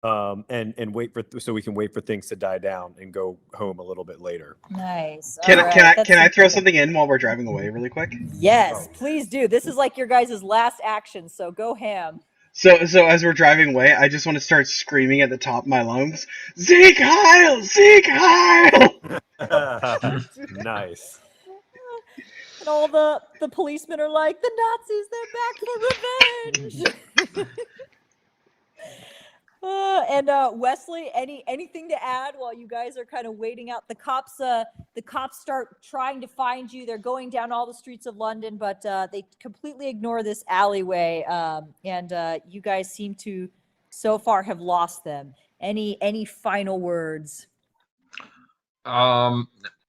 and wait so we can wait for things to die down and go home a little bit later. Nice. Can All I right, can I throw that's- something in while we're driving away really quick? Yes, please do. This is like your guys' last action, so go ham. So as we're driving away, I just want to start screaming at the top of my lungs, Zeke Heil! Zeke Heil! Nice. And all the policemen are like, the Nazis, they're back for revenge. And Wesley, anything to add while you guys are kind of waiting out? The cops start trying to find you. They're going down all the streets of London, but they completely ignore this alleyway. And you guys seem to so far have lost them. Any final words?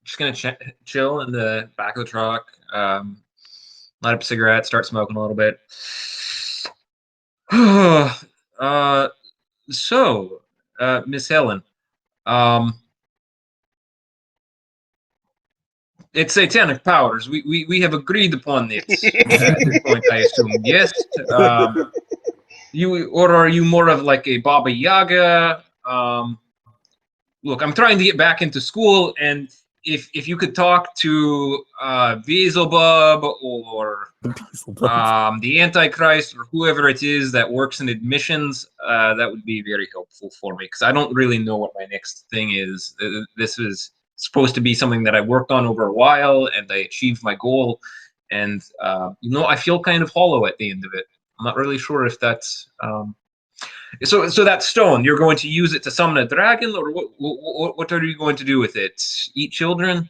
Just gonna chill in the back of the truck. Light up a cigarette, start smoking a little bit. So, Miss Helen, it's satanic powers. We have agreed upon this at this point, I assume. Yes. Or are you more of like a Baba Yaga? Look, I'm trying to get back into school, and if you could talk to Beelzebub or the Antichrist or whoever it is that works in admissions, that would be very helpful for me, because I don't really know what my next thing is. This is supposed to be something that I worked on over a while, and I achieved my goal, and I feel kind of hollow at the end of it. I'm not really sure if that's so that stone, you're going to use it to summon a dragon, or what are you going to do with it? Eat children?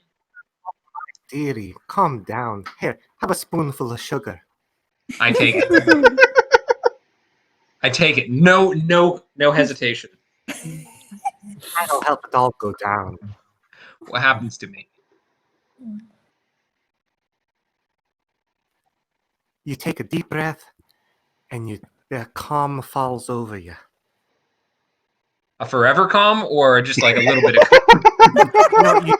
Dearie, calm down. Here, have a spoonful of sugar. I take it. I take it. No hesitation. That'll help it all go down. What happens to me? You take a deep breath, and the calm falls over you. A forever calm, or just like a little bit of calm? No, you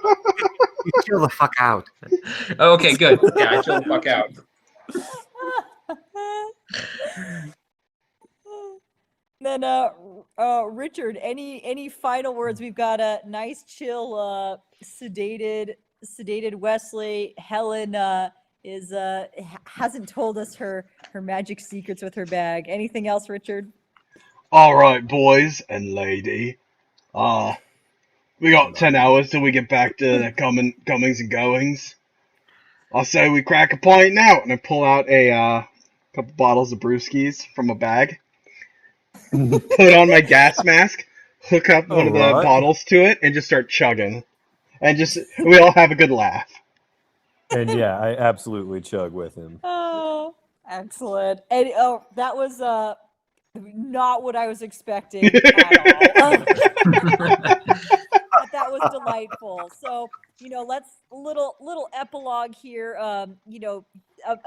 chill the fuck out. Okay, good. Yeah, I chill the fuck out. Then Richard, any final words? We've got a nice chill sedated Wesley. Helen hasn't told us her magic secrets with her bag. Anything else, Richard? All right, boys and lady. We got 10 hours till we get back to the comings and goings. I'll say we crack a pint now, and I pull out a couple bottles of brewskis from a bag. Put on my gas mask, hook up one of the Alright. bottles to it, and just start chugging. And we all have a good laugh. And yeah, I absolutely chug with him. Oh, excellent. And that was not what I was expecting at all. But that was delightful. So, let's little epilogue here. A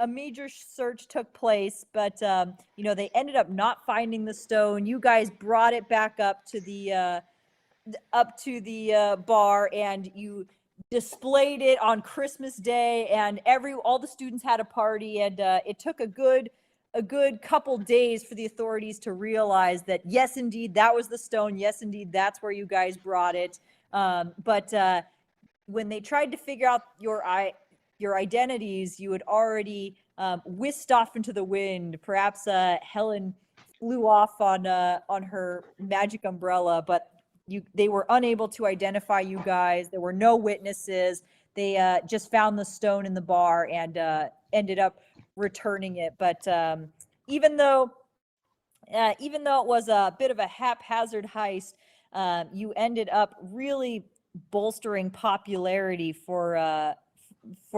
major search took place, but they ended up not finding the stone. You guys brought it back up to the bar, and you displayed it on Christmas Day, and all the students had a party, and it took a good couple days for the authorities to realize that yes, indeed, that was the stone. Yes, indeed, that's where you guys brought it. But when they tried to figure out your identities, you had already whisked off into the wind. Perhaps Helen flew off on her magic umbrella, but they were unable to identify you guys. There were no witnesses. They just found the stone in the bar and ended up returning it. But even though it was a bit of a haphazard heist, you ended up really bolstering popularity for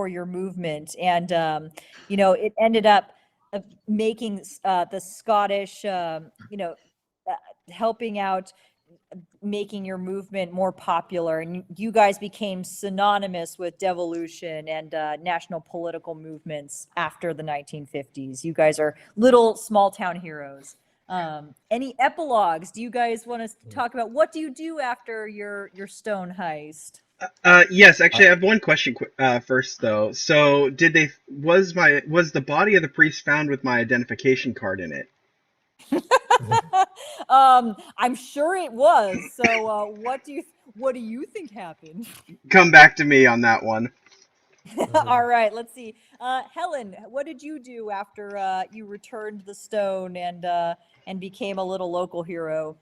your movement, and it ended up making the Scottish, helping out, making your movement more popular, and you guys became synonymous with devolution and national political movements after the 1950s. You guys are little small town heroes. Any epilogues? Do you guys want to talk about what do you do after your stone heist? Yes, actually, I have one question first, though. So, was the body of the priest found with my identification card in it? I'm sure it was. So, what do you think happened? Come back to me on that one. All right, let's see. Helen, what did you do after you returned the stone and became a little local hero?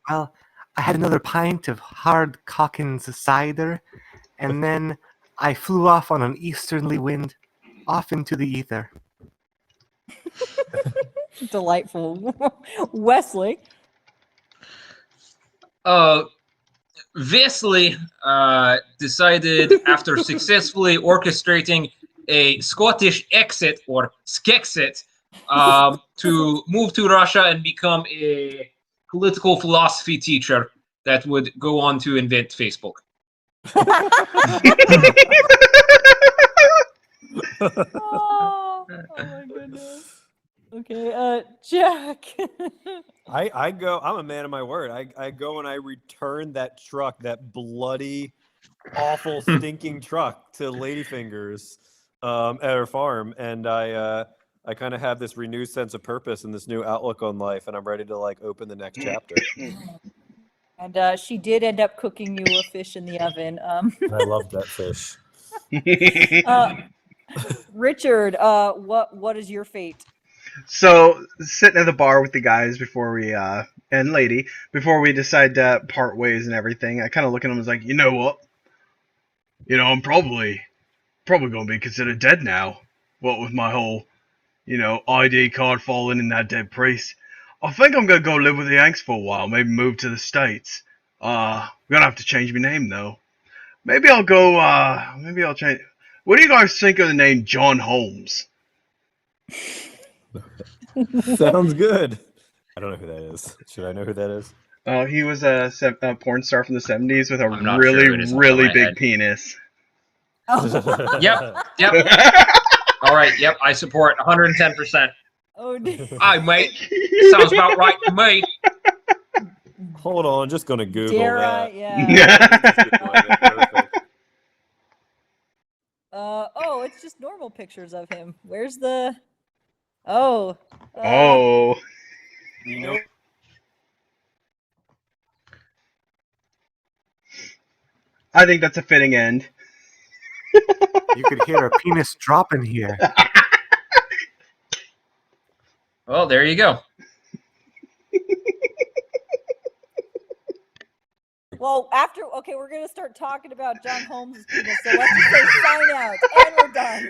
Well, I had another pint of hard Cockins cider, and then I flew off on an easterly wind, off into the ether. Delightful. Wesley? Wesley decided, after successfully orchestrating a Scottish exit or Skexit, to move to Russia and become a political philosophy teacher that would go on to invent Facebook. Oh my goodness. Okay, Jack. I go. I'm a man of my word. I go and I return that truck, that bloody, awful, stinking truck, to Ladyfingers at her farm, and I kind of have this renewed sense of purpose and this new outlook on life, and I'm ready to open the next chapter. And she did end up cooking you a fish in the oven. I love that fish. Richard, what is your fate? So, sitting at the bar with the guys before we and lady before we decide to part ways and everything, I kind of look at them and was like, you know what? I'm probably gonna be considered dead now. What with my whole, ID card falling in that dead priest. I think I'm gonna go live with the Yanks for a while. Maybe move to the States. I'm gonna have to change my name though. Maybe I'll go. Maybe I'll change. What do you guys think of the name John Holmes? Sounds good. I don't know who that is. Should I know who that is? He was a porn star from the 70s with a I'm not sure who it is off the top of really my big head. penis. Yep. All right. Yep. I support 110%. Oh, Aye, mate. Sounds about right to me. Hold on, just gonna Google dare I? that. Yeah. Perfect. Oh, it's just normal pictures of him. Where's the? Oh. Oh. You know, I think that's a fitting end. You could hear a penis drop in here. Well, there you go. Well, okay, we're gonna start talking about John Holmes' penis. So let's just say sign out, and we're done.